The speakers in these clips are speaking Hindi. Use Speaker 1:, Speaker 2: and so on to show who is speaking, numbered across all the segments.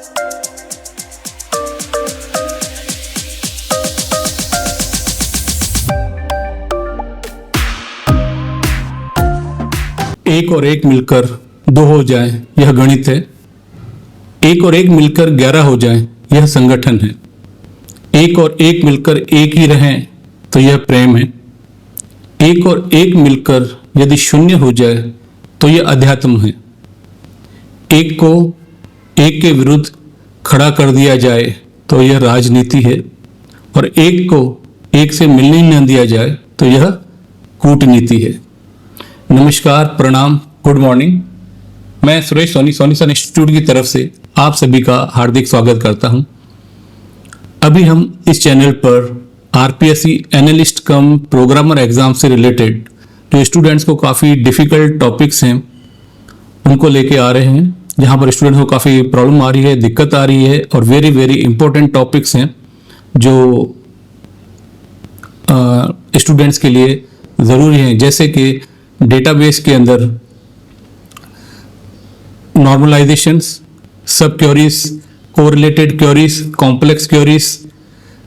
Speaker 1: एक और एक मिलकर दो हो जाए यह गणित है। एक और एक मिलकर 11 हो जाए यह संगठन है। एक और एक मिलकर एक ही रहें तो यह प्रेम है। एक और एक मिलकर यदि शून्य हो जाए तो यह अध्यात्म है। एक को एक के विरुद्ध खड़ा कर दिया जाए तो यह राजनीति है, और एक को एक से मिलने न दिया जाए तो यह कूटनीति है। नमस्कार, प्रणाम, गुड मॉर्निंग। मैं सुरेश सोनी सन इंस्टीट्यूट की तरफ से आप सभी का हार्दिक स्वागत करता हूं। अभी हम इस चैनल पर आरपीएससी एनालिस्ट कम प्रोग्रामर एग्जाम से रिलेटेड जो स्टूडेंट्स को काफ़ी डिफ़िकल्ट टॉपिक्स हैं उनको लेके आ रहे हैं, जहां पर स्टूडेंट्स को काफ़ी प्रॉब्लम आ रही है, दिक्कत आ रही है, और वेरी वेरी इंपॉर्टेंट टॉपिक्स हैं जो स्टूडेंट्स के लिए ज़रूरी हैं, जैसे कि डेटाबेस के अंदर normalisations, sub queries, correlated queries, complex queries,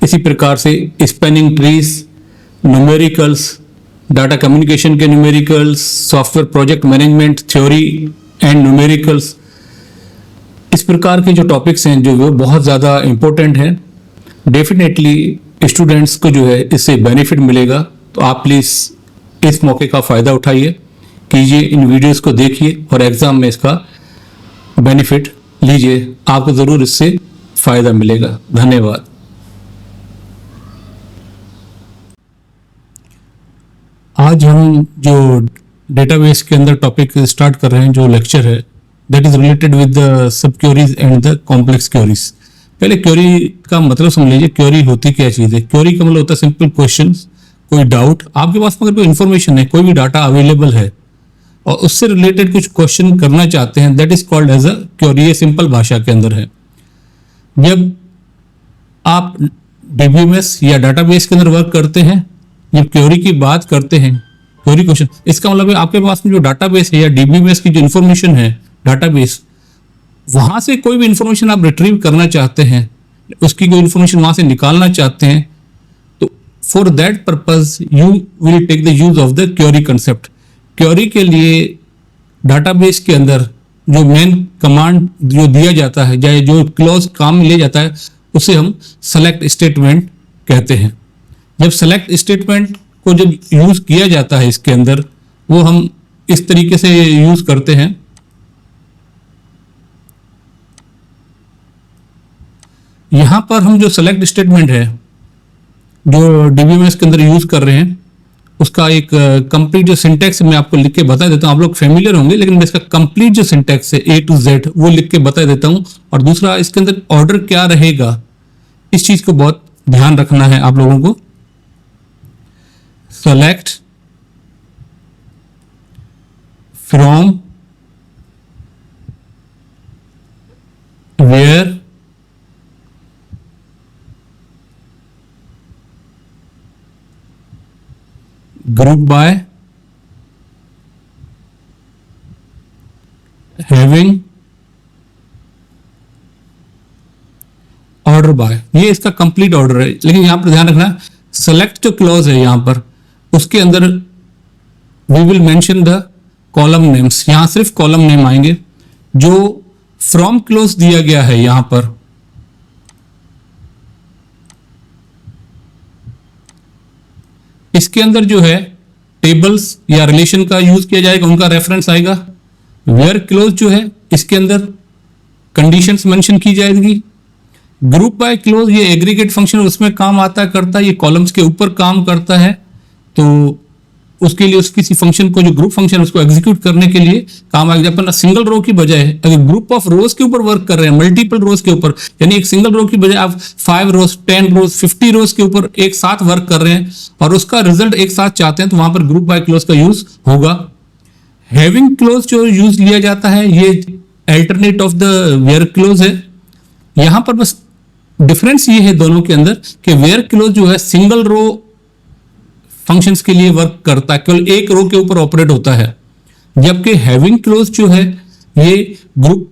Speaker 1: इसी प्रकार से spanning trees, numericals, data communication के numericals, software project management theory and numericals, इस प्रकार के जो टॉपिक्स हैं जो वो बहुत ज़्यादा इम्पोर्टेंट हैं। डेफिनेटली स्टूडेंट्स को जो है इससे बेनिफिट मिलेगा, तो आप प्लीज़ इस मौके का फ़ायदा उठाइए, कीजिए, इन वीडियोस को देखिए और एग्ज़ाम में इसका बेनिफिट लीजिए। आपको ज़रूर इससे फ़ायदा मिलेगा। धन्यवाद। आज हम जो डेटाबेस के अंदर टॉपिक स्टार्ट कर रहे हैं, जो लेक्चर है, that is related with the sub queries and the complex queries. पहले क्वेरी का मतलब समझ लीजिए। क्वेरी होती क्या चीज़ है? क्वेरी का मतलब होता है सिंपल क्वेश्चंस, कोई डाउट आपके पास अगर कोई इन्फॉर्मेशन है, कोई भी डाटा अवेलेबल है और उससे रिलेटेड कुछ क्वेश्चन करना चाहते हैं, that is called as a query. ये सिंपल भाषा के अंदर है। जब आप डीबीएमएस या डाटाबेस के अंदर वर्क करते हैं, जब क्वेरी की बात करते हैं, क्वेरी क्वेश्चन, इसका मतलब है आपके पास में जो डाटाबेस है या डीबीएमएस की जो इन्फॉर्मेशन है, डाटाबेस, वहां से कोई भी इन्फॉर्मेशन आप रिट्रीव करना चाहते हैं, उसकी कोई इन्फॉर्मेशन वहां से निकालना चाहते हैं, For that purpose, you will take the use of the query concept. Query के लिए डाटाबेस के अंदर जो मेन कमांड जो दिया जाता है, या जो क्लॉज काम में ले जाता है, उसे हम सेलेक्ट स्टेटमेंट कहते हैं। जब सेलेक्ट स्टेटमेंट को जब यूज किया जाता है इसके अंदर, वो हम इस तरीके से यूज करते हैं। यहां पर हम जो सेलेक्ट स्टेटमेंट है जो डीबीएमएस के अंदर यूज कर रहे हैं, उसका एक कंप्लीट जो सिंटैक्स मैं आपको लिख के बता देता हूं। आप लोग फेमिलियर होंगे, लेकिन मैं इसका कंप्लीट जो सिंटैक्स है A to Z वो लिख के बता देता हूं। और दूसरा, इसके अंदर ऑर्डर क्या रहेगा, इस चीज को बहुत ध्यान रखना है आप लोगों को। Select from where group by having order by, ये इसका कंप्लीट ऑर्डर है। लेकिन यहां पर ध्यान रखना, सेलेक्ट जो क्लॉज है यहां पर, उसके अंदर we will mention the column names. यहां सिर्फ कॉलम नेम आएंगे। जो फ्रॉम क्लॉज दिया गया है यहां पर, इसके अंदर जो है टेबल्स या रिलेशन का यूज किया जाएगा, उनका रेफरेंस आएगा। वेयर क्लोज जो है, इसके अंदर कंडीशंस मेंशन की जाएगी। ग्रुप बाय क्लोज ये एग्रीगेट फंक्शन उसमें काम आता करता है, ये कॉलम्स के ऊपर काम करता है, तो उसके लिए उस किसी फंक्शन को, जो ग्रुप फंक्शन, उसको एग्जीक्यूट करने के लिए काम आएगा। अपन सिंगल रो की बजाय अगर ग्रुप ऑफ रोज के ऊपर वर्क कर रहे हैं, मल्टीपल रोज के ऊपर, यानी एक सिंगल रो की बजाय आप 5 रोज, 10 रोज, 50 रोज के ऊपर एक साथ वर्क कर रहे हैं और उसका रिजल्ट एक साथ चाहते हैं, तो वहां पर ग्रुप बाय क्लोज का यूज होगा। हैविंग क्लोज जो यूज लिया जाता है, ये alternate of the where clause है। यहां पर बस डिफरेंस ये है दोनों के अंदर कि वेयर क्लोज जो है सिंगल रो फंक्शंस के लिए वर्क करता है, केवल एक रो के ऊपर ऑपरेट होता है, जबकि हैविंग क्लोज जो है ये ग्रुप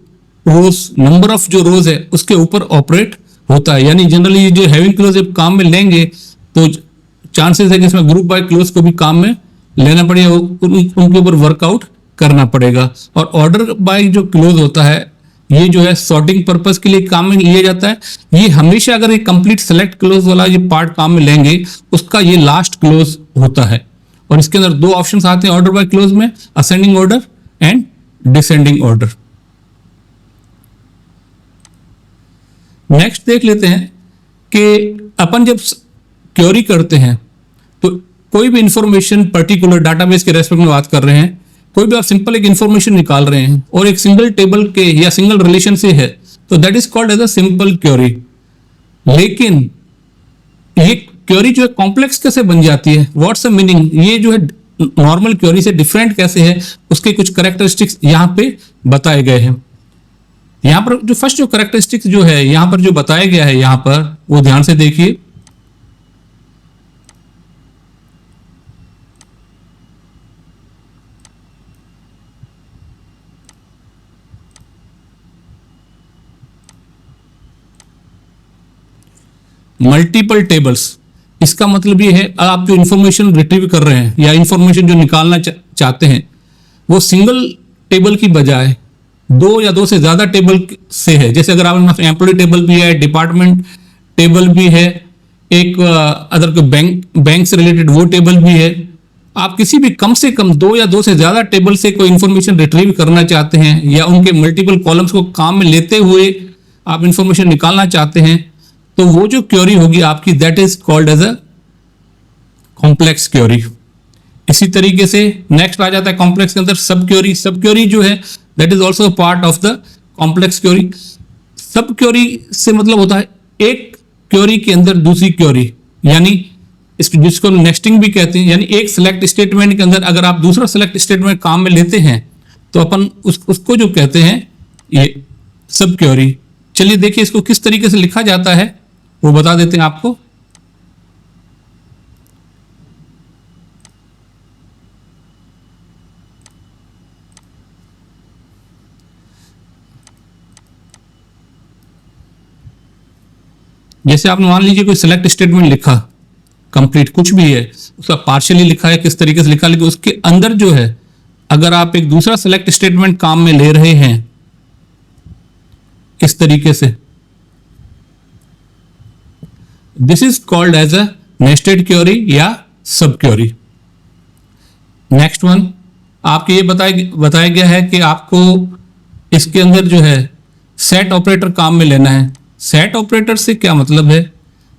Speaker 1: रोज, नंबर ऑफ जो रोज है उसके ऊपर ऑपरेट होता है। यानी जनरली जो हैविंग क्लोज जब काम में लेंगे तो चांसेस है कि इसमें ग्रुप बाय क्लोज को भी काम में लेना पड़ेगा, उनके ऊपर वर्कआउट करना पड़ेगा। और ऑर्डर बाय जो क्लोज होता है ये जो है सॉर्टिंग पर्पस के लिए काम में लिया जाता है। ये हमेशा अगर ये कंप्लीट सेलेक्ट क्लोज वाला ये पार्ट काम में लेंगे उसका ये लास्ट क्लोज होता है। और इसके अंदर दो ऑप्शंस आते हैं ऑर्डर बाय क्लोज में, ascending order and descending order. Next देख लेते हैं कि अपन जब क्वेरी करते हैं तो कोई भी इंफॉर्मेशन पर्टिकुलर डाटाबेस के रेस्पेक्ट में बात कर रहे हैं, कोई भी आप सिंपल एक इंफॉर्मेशन निकाल रहे हैं और एक सिंगल टेबल के या सिंगल रिलेशन से है तो that is called as a simple query. लेकिन ये क्वेरी जो है कॉम्प्लेक्स कैसे बन जाती है, व्हाट्स द मीनिंग, ये जो है नॉर्मल क्वेरी से डिफरेंट कैसे है, उसके कुछ कैरेक्टरिस्टिक्स यहां पे बताए गए हैं। यहां पर जो फर्स्ट जो कैरेक्टरिस्टिक्स जो है यहां पर जो बताया गया है यहां पर वो ध्यान से देखिए। मल्टीपल टेबल्स, इसका मतलब ये है आप जो इंफॉर्मेशन रिट्रीव कर रहे हैं या इंफॉर्मेशन जो निकालना चाहते हैं वो सिंगल टेबल की बजाय दो या दो से ज्यादा टेबल से है। जैसे अगर आप एम्प्लॉय टेबल भी है, डिपार्टमेंट टेबल भी है, एक अदर बैंक से रिलेटेड वो टेबल भी है, आप किसी भी कम से कम दो या दो से ज्यादा टेबल से कोई इंफॉर्मेशन रिट्रीव करना चाहते हैं या उनके मल्टीपल कॉलम्स को काम में लेते हुए आप इंफॉर्मेशन निकालना चाहते हैं तो वो जो क्वेरी होगी आपकी that is called as a complex query. इसी तरीके से नेक्स्ट आ जाता है कॉम्प्लेक्स के अंदर सब क्वेरी। सब क्वेरी जो है that is also part of the complex query. सब क्वेरी से मतलब होता है एक क्वेरी के अंदर दूसरी क्वेरी, यानी जिसको नेस्टिंग भी कहते हैं। यानी एक सिलेक्ट स्टेटमेंट के अंदर अगर आप दूसरा सिलेक्ट स्टेटमेंट काम में लेते हैं तो अपन उसको जो कहते हैं ये सब क्वेरी। चलिए देखिए इसको किस तरीके से लिखा जाता है वो बता देते हैं आपको। जैसे आपने मान लीजिए कोई सिलेक्ट स्टेटमेंट लिखा, कंप्लीट कुछ भी है, उसका पार्शियली लिखा है, किस तरीके से लिखा, लेकिन उसके अंदर जो है अगर आप एक दूसरा सिलेक्ट स्टेटमेंट काम में ले रहे हैं इस तरीके से, this is called as a nested query या सब क्वेरी। नेक्स्ट वन आपको ये बताया गया है कि आपको इसके अंदर जो है सेट ऑपरेटर काम में लेना है। सेट ऑपरेटर से क्या मतलब है?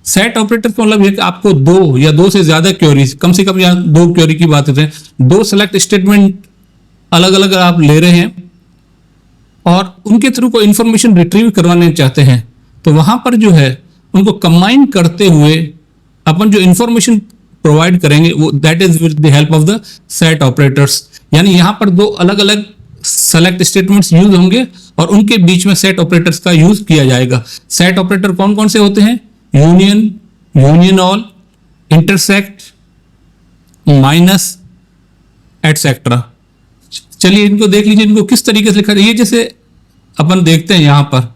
Speaker 1: सेट ऑपरेटर का मतलब है कि आपको दो या दो से ज्यादा क्वेरीज, कम से कम यहां दो क्वेरी की बात करते हैं, दो सेलेक्ट स्टेटमेंट अलग अलग आप ले रहे हैं और उनके थ्रू कोई इंफॉर्मेशन रिट्रीव करवाने चाहते हैं तो वहां पर जो है उनको कंबाइन करते हुए अपन जो इंफॉर्मेशन प्रोवाइड करेंगे वो that is with the help of the set operators. यानी यहां पर दो अलग अलग सेलेक्ट स्टेटमेंट्स यूज होंगे और उनके बीच में सेट ऑपरेटर्स का यूज किया जाएगा। सेट ऑपरेटर कौन कौन से होते हैं? Union, union all, intersect, minus, etcetera. चलिए इनको देख लीजिए, इनको किस तरीके से लिखा है। ये जैसे अपन देखते हैं यहां पर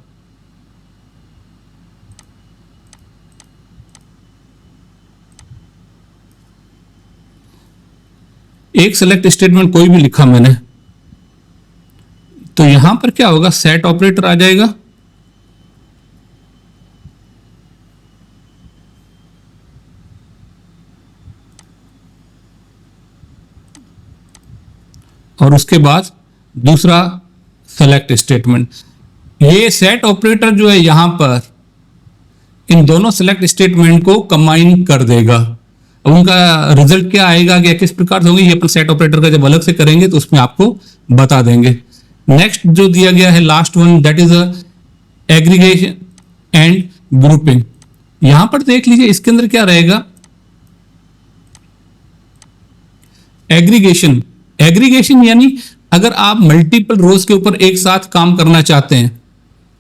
Speaker 1: एक सेलेक्ट स्टेटमेंट कोई भी लिखा मैंने तो यहां पर क्या होगा, सेट ऑपरेटर आ जाएगा और उसके बाद दूसरा सेलेक्ट स्टेटमेंट। ये सेट ऑपरेटर जो है यहां पर इन दोनों सेलेक्ट स्टेटमेंट को कंबाइन कर देगा। अब उनका रिजल्ट क्या आएगा या किस प्रकार से होंगे ये अपन सेट ऑपरेटर का जब अलग से करेंगे तो उसमें आपको बता देंगे। नेक्स्ट जो दिया गया है last one that is aggregation and grouping. यहां पर देख लीजिए इसके अंदर क्या रहेगा, एग्रीगेशन। एग्रीगेशन यानी अगर आप मल्टीपल रोज के ऊपर एक साथ काम करना चाहते हैं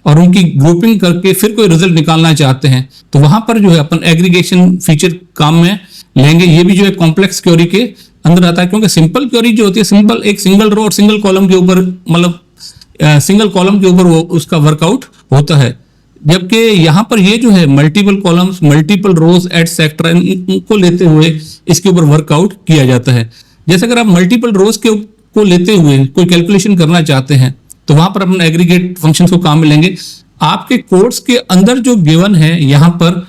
Speaker 1: और उनकी ग्रुपिंग करके फिर कोई रिजल्ट निकालना चाहते हैं तो वहां पर जो है अपन एग्रीगेशन फीचर काम में लेंगे। ये भी जो है कॉम्प्लेक्स क्वेरी के अंदर आता है क्योंकि सिंपल क्वेरी जो होती है सिंपल एक सिंगल रो और सिंगल कॉलम के ऊपर मतलब सिंगल कॉलम के ऊपर वो उसका वर्कआउट होता है। जबकि यहाँ पर ये जो है मल्टीपल कॉलम्स, मल्टीपल रोज एटसेट्रा, इनको लेते हुए इसके ऊपर वर्कआउट किया जाता है। जैसे अगर आप मल्टीपल रोज को लेते हुए कोई कैलकुलेशन करना चाहते हैं तो वहां पर अपने एग्रीगेट फंक्शन को काम में लेंगे। आपके कोर्स के अंदर जो गिवन है यहाँ पर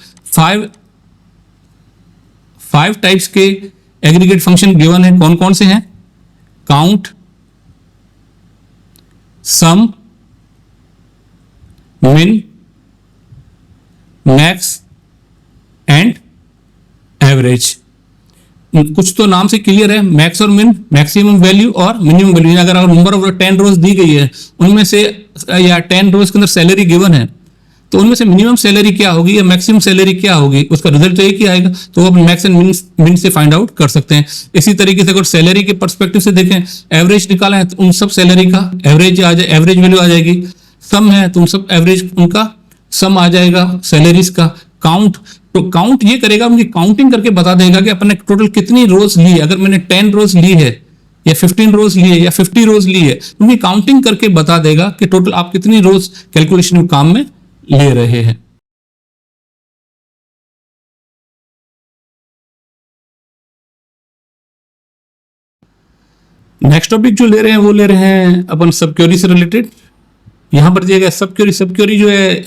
Speaker 1: फाइव टाइप्स के एग्रीगेट फंक्शन गिवन है। कौन कौन से हैं? काउंट, सम, मिन, मैक्स एंड एवरेज। कुछ तो नाम से क्लियर है, मैक्स और मिन, मैक्सिमम वैल्यू और मिनिमम वैल्यू। अगर नंबर ऑफ 10 रोज दी गई है उनमें से, या 10 रोज के अंदर सैलरी गिवन है, तो उनमें से मिनिमम सैलरी क्या होगी या मैक्सिमम सैलरी क्या होगी, उसका रिजल्ट तो एक ही आएगा। तो आप मैक्स एंड मिन से फाइंड आउट कर सकते हैं। इसी तरीके से अगर सैलरी के पर्सपेक्टिव से देखें, एवरेज निकाला है तो उन सब सैलरी का एवरेज आ जाए, एवरेज वैल्यू आ जाएगी। सम है तो उन सब एवरेज उनका सम आ जाएगा सैलरीज का। काउंट, तो काउंट ये करेगा, उनकी काउंटिंग करके बता देगा कि अपने टोटल कितनी रोज ली है। अगर मैंने 10 रोज ली है या 15 रोज ली है या 50 रोज ली है, उनकी काउंटिंग करके बता देगा कि टोटल आप कितनी रोज कैलकुलेशन काम में ले रहे हैं। नेक्स्ट टॉपिक जो ले रहे हैं वो ले रहे हैं अपन सब क्वेरी से रिलेटेड। यहां पर दिया गया सब क्वेरी जो है,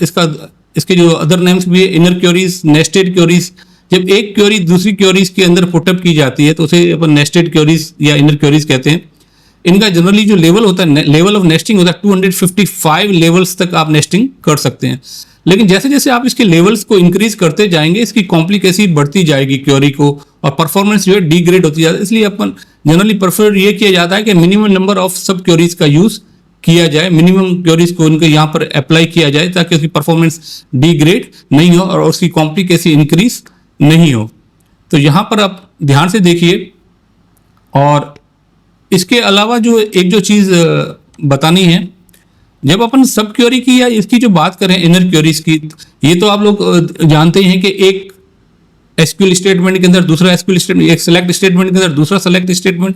Speaker 1: इसके जो अदर नेम्स भी है, इनर क्वेरीज, नेस्टेड क्वेरीज। जब एक क्वेरी दूसरी क्वेरीज के अंदर पुटअप की जाती है तो उसे अपन नेस्टेड क्वेरीज या इनर क्वेरीज कहते हैं। इनका जनरली जो लेवल होता है, लेवल ऑफ नेस्टिंग होता है 255 लेवल्स तक आप नेस्टिंग कर सकते हैं। लेकिन जैसे जैसे आप इसके लेवल्स को इंक्रीज करते जाएंगे, इसकी कॉम्प्लिकेसी बढ़ती जाएगी क्वेरी को, और परफॉर्मेंस जो है डिग्रेड होती जाती है। इसलिए अपन जनरली प्रेफर ये किया जाता है कि मिनिमम नंबर ऑफ सब क्वेरीज का यूज किया जाए, मिनिमम क्वेरीज को उनके यहाँ पर अप्लाई किया जाए ताकि उसकी परफॉर्मेंस डिग्रेड नहीं हो और उसकी कॉम्प्लिकेसी इंक्रीज नहीं हो। तो यहाँ पर आप ध्यान से देखिए। और इसके अलावा जो एक जो चीज बतानी है, जब अपन सब क्वेरी की या इसकी जो बात करें इनर क्वेरीज की, ये तो आप लोग जानते हैं कि एक एसक्यूएल स्टेटमेंट के अंदर दूसरा एसक्यूएल स्टेटमेंट, एक सेलेक्ट स्टेटमेंट के अंदर दूसरा सेलेक्ट स्टेटमेंट।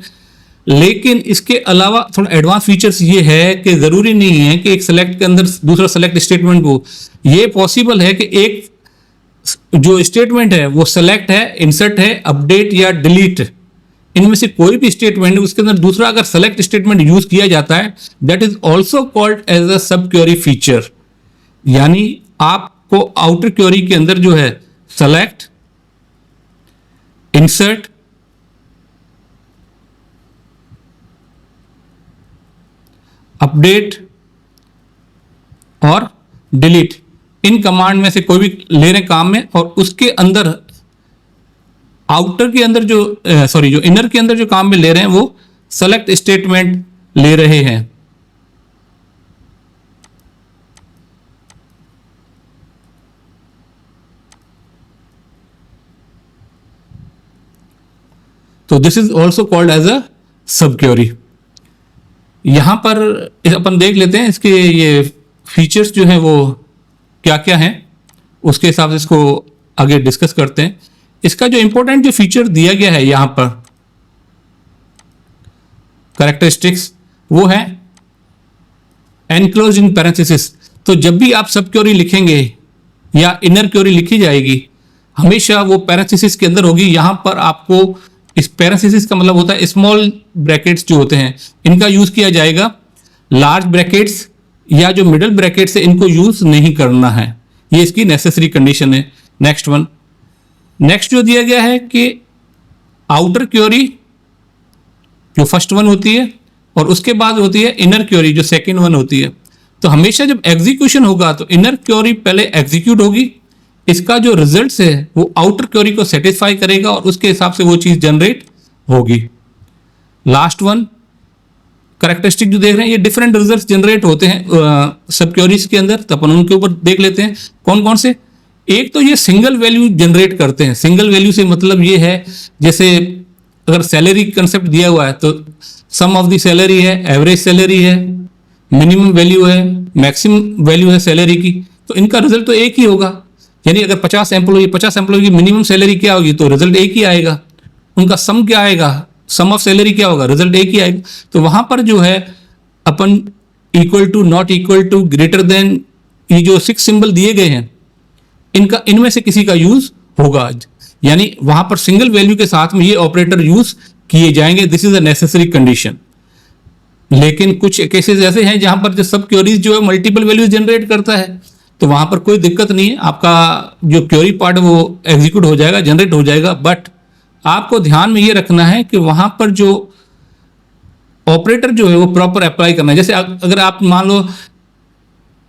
Speaker 1: लेकिन इसके अलावा थोड़ा एडवांस फीचर्स ये है कि जरूरी नहीं है कि एक सेलेक्ट के अंदर दूसरा सेलेक्ट स्टेटमेंट हो। ये पॉसिबल है कि एक जो स्टेटमेंट है वो सेलेक्ट है, इंसर्ट है, अपडेट या डिलीट, इनमें से कोई भी स्टेटमेंट है उसके अंदर दूसरा अगर सेलेक्ट स्टेटमेंट यूज किया जाता है, that is also called as a sub query feature. यानी आपको आउटर क्वेरी के अंदर जो है सेलेक्ट, इंसर्ट, अपडेट और डिलीट, इन कमांड में से कोई भी ले रहे काम में, और उसके अंदर आउटर के अंदर जो जो इनर के अंदर जो काम में ले रहे हैं वो सेलेक्ट स्टेटमेंट ले रहे हैं। तो this is also called as a sub query. यहां पर अपन देख लेते हैं इसके ये फीचर्स जो हैं वो क्या क्या हैं, उसके हिसाब से इसको आगे डिस्कस करते हैं। इसका जो इंपॉर्टेंट जो फीचर दिया गया है यहां पर कैरेक्टरिस्टिक्स, वो है एनक्लोज इन पैरेंथेसिस। तो जब भी आप सब क्वेरी लिखेंगे या इनर क्वेरी लिखी जाएगी, हमेशा वो पैरेंथेसिस के अंदर होगी। यहां पर आपको इस पैरेंथेसिस का मतलब होता है स्मॉल ब्रैकेट्स जो होते हैं, इनका यूज किया जाएगा। लार्ज ब्रैकेट्स या जो मिडिल ब्रैकेट्स है इनको यूज नहीं करना है, ये इसकी नेसेसरी कंडीशन है। नेक्स्ट जो दिया गया है कि आउटर क्वेरी जो फर्स्ट वन होती है और उसके बाद होती है इनर क्वेरी जो सेकंड वन होती है। तो हमेशा जब एग्जीक्यूशन होगा तो इनर क्वेरी पहले एग्जीक्यूट होगी, इसका जो रिजल्ट्स है वो आउटर क्वेरी को सेटिस्फाई करेगा और उसके हिसाब से वो चीज जनरेट होगी। लास्ट वन कैरेक्टरिस्टिक जो देख रहे हैं, ये डिफरेंट रिजल्ट्स जनरेट होते हैं सब क्वेरीज के अंदर, तो अपन उनके ऊपर देख लेते हैं कौन कौन से। एक तो ये सिंगल वैल्यू जनरेट करते हैं। सिंगल वैल्यू से मतलब ये है, जैसे अगर सैलरी कंसेप्ट दिया हुआ है तो सम ऑफ द सैलरी है, एवरेज सैलरी है, मिनिमम वैल्यू है, मैक्सिमम वैल्यू है सैलरी की, तो इनका रिजल्ट तो एक ही होगा। यानी अगर 50 एम्प्लॉय की मिनिमम सैलरी क्या होगी तो रिजल्ट एक ही आएगा। उनका सम क्या आएगा, सम ऑफ सैलरी क्या होगा, रिजल्ट एक ही आएगा। तो वहां पर जो है अपन equal to, not equal to, greater than, ये जो 6 सिंबल दिए गए हैं इनका, इनमें से किसी का यूज होगा, यानी वहां पर सिंगल वैल्यू के साथ में ये ऑपरेटर यूज किए जाएंगे। This is a necessary condition. लेकिन कुछ केसेस ऐसे हैं जहां पर जो सब क्वेरीज जो है मल्टीपल वैल्यूज जनरेट करता है, तो वहां पर कोई दिक्कत नहीं है, आपका जो क्वेरी पार्ट वो एग्जीक्यूट हो जाएगा, जनरेट हो जाएगा। बट आपको ध्यान में ये रखना है कि वहां पर जो ऑपरेटर जो है वो प्रॉपर अप्लाई करना है। जैसे अगर आप मान लो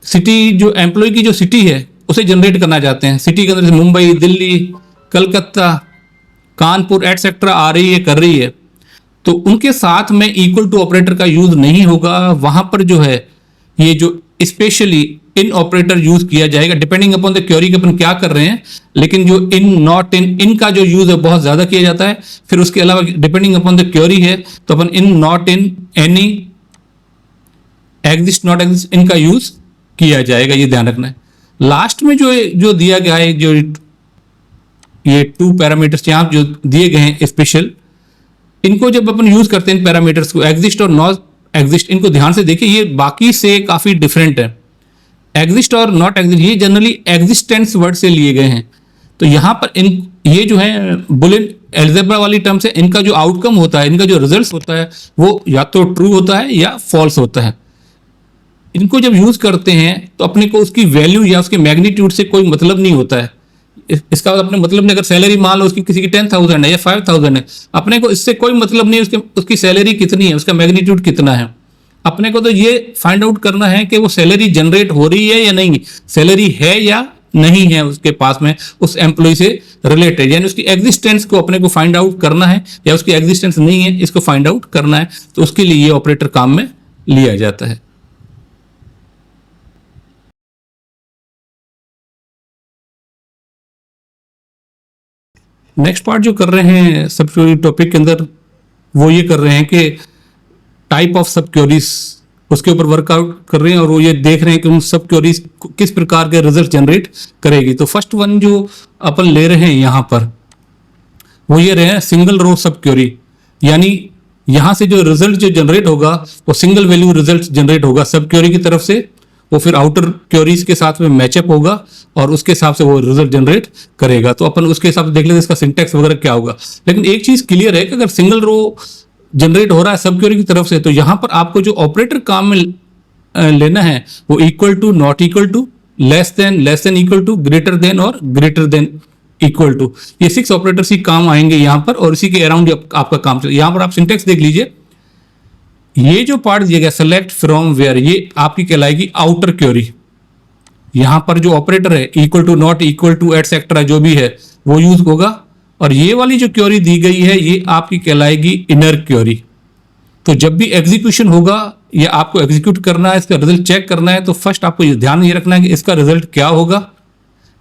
Speaker 1: सिटी, जो एम्प्लॉय की जो सिटी है उसे जनरेट करना चाहते हैं, सिटी के अंदर मुंबई, दिल्ली, कलकत्ता, कानपुर एटसेट्रा आ रही है, कर रही है, तो उनके साथ में इक्वल टू ऑपरेटर का यूज नहीं होगा। वहां पर जो है ये जो स्पेशली इन ऑपरेटर यूज किया जाएगा, डिपेंडिंग अपॉन द क्वेरी के अपन क्या कर रहे हैं। लेकिन जो इन, नॉट इन, इनका जो यूज है बहुत ज्यादा किया जाता है। फिर उसके अलावा डिपेंडिंग अपॉन द क्वेरी है तो अपन in, not in, any, exist, not exist, इनका यूज किया जाएगा, ये ध्यान रखना है। लास्ट में जो दिया गया है, जो ये 2 पैरामीटर्स यहाँ जो दिए गए हैं स्पेशल, इनको जब अपन यूज करते हैं इन पैरामीटर्स को, एग्जिस्ट और नॉट एग्जिस्ट, इनको ध्यान से देखिए, ये बाकी से काफी डिफरेंट है। एग्जिस्ट और नॉट एग्जिस्ट ये जनरली एग्जिस्टेंस वर्ड से लिए गए हैं। तो यहां पर इन, ये जो है बुलियन अलजेब्रा वाली टर्म्स है, इनका जो आउटकम होता है, इनका जो रिजल्ट होता है वो या तो ट्रू होता है या फॉल्स होता है। इनको जब यूज करते हैं तो अपने को उसकी वैल्यू या उसके मैग्नीट्यूड से कोई मतलब नहीं होता है। इसका अपने मतलब नहीं, अगर सैलरी मान लो उसकी किसी की 10,000 है या 5,000 है, अपने को इससे कोई मतलब नहीं उसकी सैलरी कितनी है, उसका मैग्नीट्यूड कितना है। अपने को तो ये फाइंड आउट करना है कि वो सैलरी जनरेट हो रही है या नहीं, सैलरी है या नहीं है उसके पास में, उस एम्प्लॉय से रिलेटेड, यानी उसकी एग्जिस्टेंस को अपने को फाइंड आउट करना है, या उसकी एग्जिस्टेंस नहीं है इसको फाइंड आउट करना है। तो उसके लिए ये ऑपरेटर काम में लिया जाता है। नेक्स्ट पार्ट जो कर रहे हैं सब क्वेरी टॉपिक के अंदर, वो ये कर रहे हैं कि टाइप ऑफ सब क्वेरीज, उसके ऊपर वर्कआउट कर रहे हैं और वो ये देख रहे हैं कि उन सब क्वेरीज किस प्रकार के रिजल्ट जनरेट करेगी। तो फर्स्ट वन जो अपन ले रहे हैं यहाँ पर वो ये रहे हैं सिंगल रो सब क्वेरी, यानी यहाँ से जो रिजल्ट जो जनरेट होगा वो सिंगल वैल्यू रिजल्ट जनरेट होगा सब क्वेरी की तरफ से, वो फिर आउटर क्वेरीज के साथ में मैचअप होगा और उसके हिसाब से वो रिजल्ट जनरेट करेगा। तो अपन उसके हिसाब से देख लेते हैं इसका सिंटैक्स वगैरह क्या होगा। लेकिन एक चीज क्लियर है कि अगर सिंगल रो जनरेट हो रहा है सब क्वेरी की तरफ से, तो यहां पर आपको जो ऑपरेटर काम में लेना है वो equal to, not equal to, less than equal to, greater than और ग्रेटर देन इक्वल टू, ये 6 ऑपरेटर्स ही काम आएंगे यहां पर और इसी के अराउंड आपका काम चले। यहां पर आप सिंटैक्स देख लीजिए, ये जो पार्ट दिया गया सेलेक्ट फ्रॉम वेयर, ये आपकी कहलाएगी आउटर क्वेरी। यहां पर जो ऑपरेटर है equal to, not equal to, et cetera जो भी है वो यूज होगा। और ये वाली जो क्वेरी दी गई है ये आपकी कहलाएगी इनर क्वेरी। तो जब भी एग्जीक्यूशन होगा या आपको एग्जीक्यूट करना है, इसका रिजल्ट चेक करना है, तो फर्स्ट आपको ये ध्यान ये रखना है कि इसका रिजल्ट क्या होगा।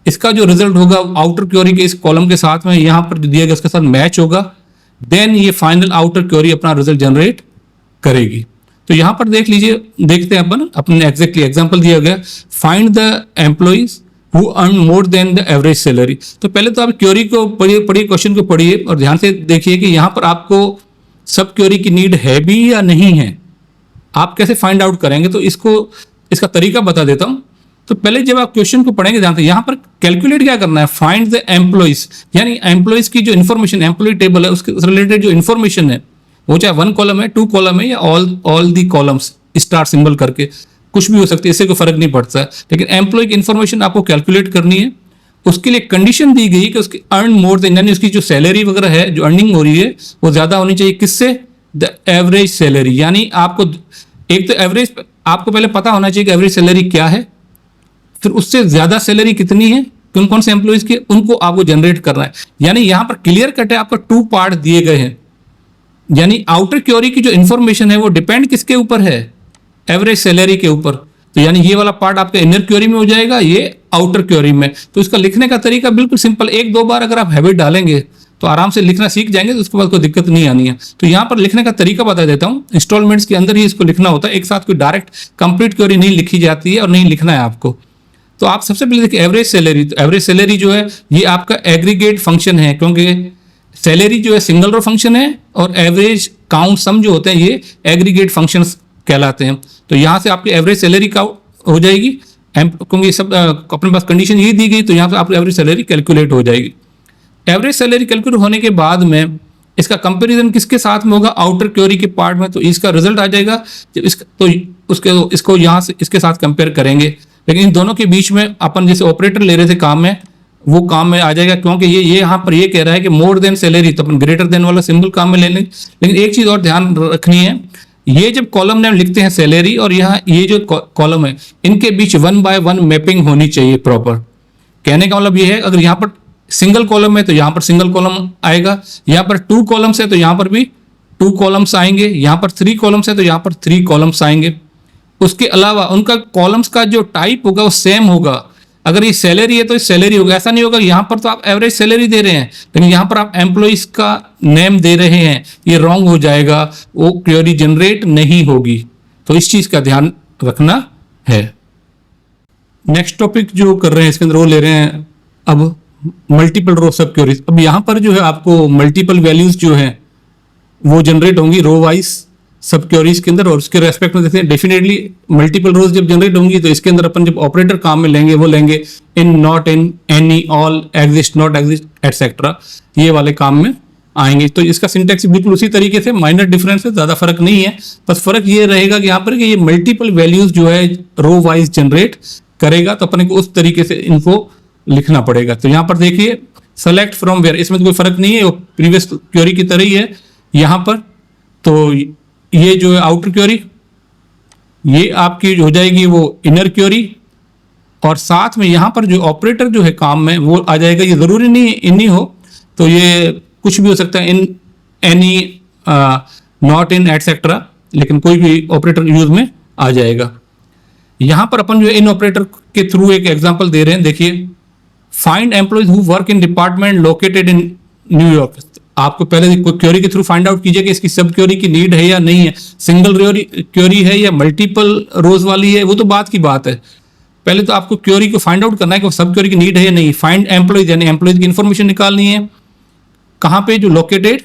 Speaker 1: इसका जो रिजल्ट होगा आउटर क्वेरी के इस कॉलम के साथ में यहां पर दिया गया उसके साथ मैच होगा, देन ये फाइनल आउटर क्वेरी अपना रिजल्ट जनरेट करेगी। तो यहां पर देख लीजिए, देखते हैं अपन अपने एग्जैक्टली एग्जांपल दिया गया, find the employees who earn more than the average salary. तो पहले तो आप क्वेरी को पढ़िए, क्वेश्चन को पढ़िए और ध्यान से देखिए कि यहां पर आपको सब क्वेरी की नीड है भी या नहीं है, आप कैसे फाइंड आउट करेंगे। तो इसका तरीका बता देता हूं। तो पहले जब आप क्वेश्चन को पढ़ेंगे ध्यान से, यहां पर कैलकुलेट क्या करना है, फाइंड द एम्प्लॉइज, यानी एम्प्लॉइज की जो इन्फॉर्मेशन, एम्प्लॉय टेबल है उसके रिलेटेड जो इन्फॉर्मेशन है, वो चाहे 1 कॉलम है, 2 कॉलम है या all the columns star symbol करके कुछ भी हो सकती है, इससे कोई फर्क नहीं पड़ता है। लेकिन एम्प्लॉय की इन्फॉर्मेशन आपको कैलकुलेट करनी है। उसके लिए कंडीशन दी गई कि उसकी अर्न मोर देन, यानी उसकी जो सैलरी वगैरह है, जो अर्निंग हो रही है वो ज्यादा होनी चाहिए, किससे, द एवरेज सैलरी। यानी आपको एक तो एवरेज आपको पहले पता होना चाहिए कि एवरेज सैलरी क्या है, फिर उससे ज्यादा सैलरी कितनी है, कौन कौन से एम्प्लॉइज के, उनको आपको जनरेट करना है। यानी यहां पर क्लियर कट है, आपको 2 पार्ट दिए गए हैं। यानी आउटर क्वेरी की जो इन्फॉर्मेशन है वो डिपेंड किसके ऊपर है, एवरेज सैलरी के ऊपर। तो यानी ये वाला पार्ट आपका इनर क्वेरी में हो जाएगा, ये आउटर क्वेरी में। तो इसका लिखने का तरीका बिल्कुल सिंपल, 1-2 बार अगर आप हैबिट डालेंगे तो आराम से लिखना सीख जाएंगे, तो उसके बाद कोई दिक्कत नहीं आनी है। तो यहाँ पर लिखने का तरीका बता देता हूँ, इंस्टॉलमेंट्स के अंदर ही इसको लिखना होता है, एक साथ कोई डायरेक्ट कंप्लीट क्वेरी नहीं लिखी जाती है और नहीं लिखना है आपको। तो आप सबसे पहले देखिए एवरेज सैलरी। तो एवरेज सैलरी जो है ये आपका एग्रीगेट फंक्शन है, क्योंकि सैलरी जो है सिंगल रो फंक्शन है और एवरेज काउंट सम जो होते हैं ये एग्रीगेट फंक्शंस कहलाते हैं। तो यहाँ से आपकी एवरेज सैलरी का हो जाएगी, क्योंकि सब अपने पास कंडीशन यही दी गई, तो यहाँ पे आपकी एवरेज सैलरी कैलकुलेट हो जाएगी। एवरेज सैलरी कैलकुलेट होने के बाद में इसका कंपैरिजन किसके साथ में होगा, आउटर क्वेरी के पार्ट में, तो इसका रिजल्ट आ जाएगा जब इसका, तो इसको यहाँ से इसके साथ कंपेयर करेंगे। लेकिन इन दोनों के बीच में अपन जैसे ऑपरेटर ले रहे थे काम में, वो काम में आ जाएगा, क्योंकि ये यहाँ पर ये कह रहा है कि मोर देन सैलरी, तो अपन ग्रेटर देन वाला सिंबल काम में ले लेंगे। लेकिन एक चीज और ध्यान रखनी है, ये जब कॉलम नेम लिखते हैं सैलरी और यहाँ ये जो कॉलम है, इनके बीच 1 by 1 मैपिंग होनी चाहिए प्रॉपर। कहने का मतलब ये है, अगर यहाँ पर सिंगल कॉलम है तो यहाँ पर सिंगल कॉलम आएगा, यहाँ पर 2 कॉलम्स है तो यहाँ पर भी 2 कॉलम्स आएंगे, यहाँ पर 3 कॉलम्स है तो यहाँ पर 3 कॉलम्स आएंगे। उसके अलावा उनका कॉलम्स का जो टाइप होगा वो सेम होगा। अगर ये सैलरी है तो ये सैलरी होगा, ऐसा नहीं होगा यहाँ पर तो आप एवरेज सैलरी दे रहे हैं लेकिन यहाँ पर आप एम्प्लॉइज का नेम दे रहे हैं, ये रॉन्ग हो जाएगा, वो क्वेरी जनरेट नहीं होगी। तो इस चीज का ध्यान रखना है। नेक्स्ट टॉपिक जो कर रहे हैं इसके अंदर वो ले रहे हैं अब मल्टीपल रो सब क्वेरीज। अब यहाँ पर जो है आपको मल्टीपल वैल्यूज जो है वो जनरेट होंगी रो वाइज सब क्वेरीज के अंदर, और उसके रेस्पेक्ट में देखते हैं डेफिनेटली मल्टीपल रोज जब जनरेट होंगी तो इसके अंदर अपन जब ऑपरेटर काम में लेंगे वो लेंगे in, not in, any, all, exist, not exist, etcetera, ये वाले काम में आएंगे। तो इसका सिंटैक्स बिल्कुल उसी तरीके से, माइनर डिफरेंस है, ज्यादा फर्क नहीं है। बस फर्क ये रहेगा कि यहाँ पर कि ये मल्टीपल वैल्यूज जो है रो वाइज जनरेट करेगा, तो अपने को उस तरीके से इनको लिखना पड़ेगा। तो यहाँ पर देखिए सेलेक्ट फ्रॉम वेयर, इसमें तो कोई फर्क नहीं है, वो प्रीवियस क्वेरी की तरह ही है। यहाँ पर तो ये जो है आउटर क्वेरी, ये आपकी हो जाएगी वो इनर क्वेरी, और साथ में यहाँ पर जो ऑपरेटर जो है काम में वो आ जाएगा। ये जरूरी नहीं इन ही हो, तो ये कुछ भी हो सकता है, इन, एनी, नॉट इन, एटसेट्रा, लेकिन कोई भी ऑपरेटर यूज में आ जाएगा। यहाँ पर अपन जो है इन ऑपरेटर के थ्रू एक एग्जांपल दे रहे हैं। देखिए, find employees who work in department located in New York. आपको पहले क्वेरी के थ्रू फाइंड आउट कीजिए कि इसकी सब क्वेरी की नीड है या नहीं है, सिंगल क्वेरी है या मल्टीपल रोज वाली है, वो तो बात की बात है। पहले तो आपको क्वेरी को फाइंड आउट करना है कि सब क्वेरी की नीड है या नहीं। फाइंड एम्प्लॉइज यानी एम्प्लॉइज की इन्फॉर्मेशन निकालनी है, कहाँ पे, जो लोकेटेड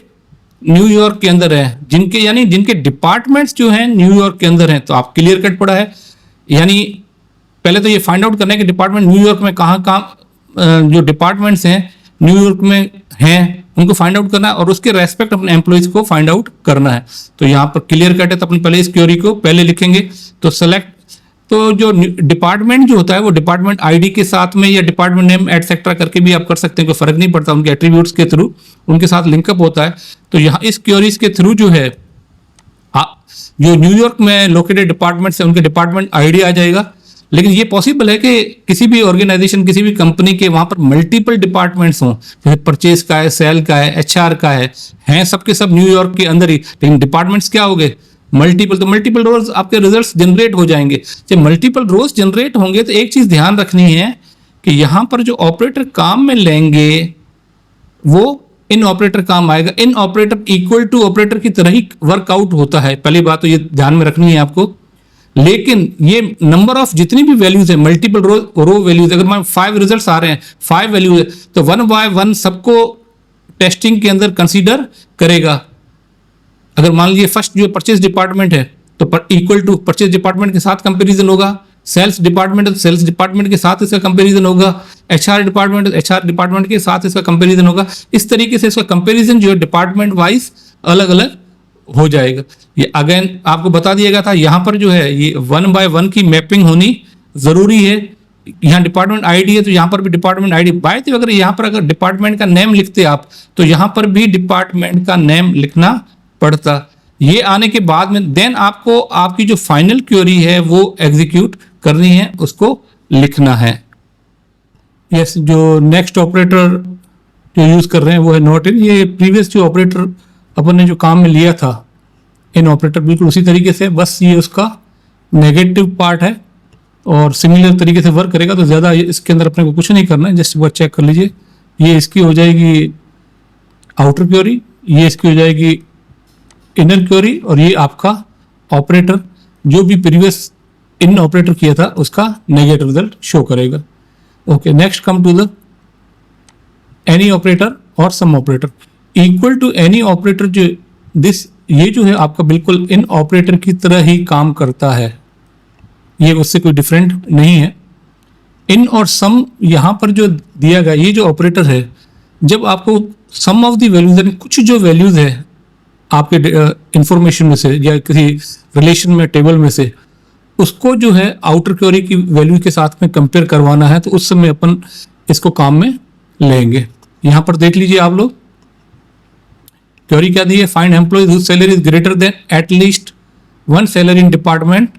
Speaker 1: न्यूयॉर्क के अंदर है, जिनके यानी जिनके डिपार्टमेंट्स जो हैं न्यूयॉर्क के अंदर हैं। तो आप क्लियर कट पड़ा है, यानी पहले तो ये फाइंड आउट करना है कि डिपार्टमेंट न्यूयॉर्क में कहाँ जो डिपार्टमेंट्स हैं न्यूयॉर्क में हैं उनको फाइंड आउट करना है, और उसके रेस्पेक्ट अपने एम्प्लॉइज को फाइंड आउट करना है। तो यहाँ पर क्लियर कट है, तो अपने पहले इस क्वेरी को पहले लिखेंगे। तो सेलेक्ट, तो जो डिपार्टमेंट जो होता है वो डिपार्टमेंट आईडी के साथ में या डिपार्टमेंट नेम एटसेट्रा करके भी आप कर सकते हैं, कोई फर्क नहीं पड़ता, उनके एट्रीब्यूट्स के थ्रू उनके साथ लिंकअप होता है। तो यहाँ इस क्वेरीज के थ्रू जो है जो न्यूयॉर्क में लोकेटेड डिपार्टमेंट्स है उनके डिपार्टमेंट आईडी आ जाएगा। लेकिन ये पॉसिबल है कि किसी भी ऑर्गेनाइजेशन, किसी भी कंपनी के वहां पर मल्टीपल डिपार्टमेंट्स हों, जैसे परचेज का है, सेल का है, एचआर का है सबके सब न्यूयॉर्क के अंदर ही, लेकिन डिपार्टमेंट्स क्या हो गए, मल्टीपल। तो मल्टीपल रोज आपके रिजल्ट्स जनरेट हो जाएंगे। जब मल्टीपल रोज जनरेट होंगे तो एक चीज ध्यान रखनी है कि यहां पर जो ऑपरेटर काम में लेंगे वो इन ऑपरेटर काम आएगा। इन ऑपरेटर इक्वल टू ऑपरेटर की तरह ही वर्कआउट होता है, पहली बात तो ये ध्यान में रखनी है आपको। लेकिन ये नंबर ऑफ जितनी भी वैल्यूज है, मल्टीपल रो वैल्यूज, अगर मान 5 रिजल्ट्स आ रहे हैं, 5 वैल्यूज है, तो 1 by 1 सबको टेस्टिंग के अंदर कंसीडर करेगा। अगर मान लीजिए फर्स्ट जो परचेज डिपार्टमेंट है तो इक्वल टू परचेज डिपार्टमेंट के साथ कंपेरिजन होगा, सेल्स डिपार्टमेंट है तो सेल्स डिपार्टमेंट के साथ इसका कंपेरिजन होगा, एचआर डिपार्टमेंट है एचआर डिपार्टमेंट के साथ इसका कंपेरिजन होगा। इस तरीके से इसका कंपेरिजन जो है डिपार्टमेंट वाइज अलग अलग हो जाएगा। ये अगेन आपको बता दिया गया था, यहाँ पर जो है ये 1 by 1 की मैपिंग होनी जरूरी है। यहाँ डिपार्टमेंट आईडी है तो यहाँ पर भी department ID. By the way अगर यहाँ पर अगर डिपार्टमेंट का नेम लिखते आप तो यहाँ पर भी डिपार्टमेंट का नेम लिखना पड़ता। ये आने के बाद में देन आपको आपकी जो फाइनल क्वेरी है वो एग्जीक्यूट करनी है, उसको लिखना है। यस, जो नेक्स्ट ऑपरेटर जो यूज कर रहे हैं वो है नॉट इन। ये प्रीवियस जो ऑपरेटर अपन ने जो काम में लिया था इन ऑपरेटर बिल्कुल उसी तरीके से, बस ये उसका नेगेटिव पार्ट है और सिमिलर तरीके से वर्क करेगा। तो ज़्यादा इसके अंदर अपने को कुछ नहीं करना है, जस्ट वो चेक कर लीजिए। ये इसकी हो जाएगी आउटर क्वेरी, ये इसकी हो जाएगी इनर क्वेरी, और ये आपका ऑपरेटर जो भी प्रीवियस इन ऑपरेटर किया था उसका नेगेटिव रिजल्ट शो करेगा। Okay, next come to the any operator और some operator. Equal to any operator जो दिस ये जो है आपका बिल्कुल इन ऑपरेटर की तरह ही काम करता है, ये उससे कोई डिफरेंट नहीं है। इन और सम यहाँ पर जो दिया गया ये जो ऑपरेटर है, जब आपको सम ऑफ द वैल्यूज यानी कुछ जो वैल्यूज है आपके इंफॉर्मेशन में से या किसी रिलेशन में टेबल में से, उसको जो है आउटर क्वेरी की वैल्यू के साथ में कंपेयर करवाना है, तो उस समय अपन इसको काम में लेंगे। यहाँ पर देख लीजिए आप लोग, क्वेरी क्या दी है, find employees whose salary is greater than at least one salary in department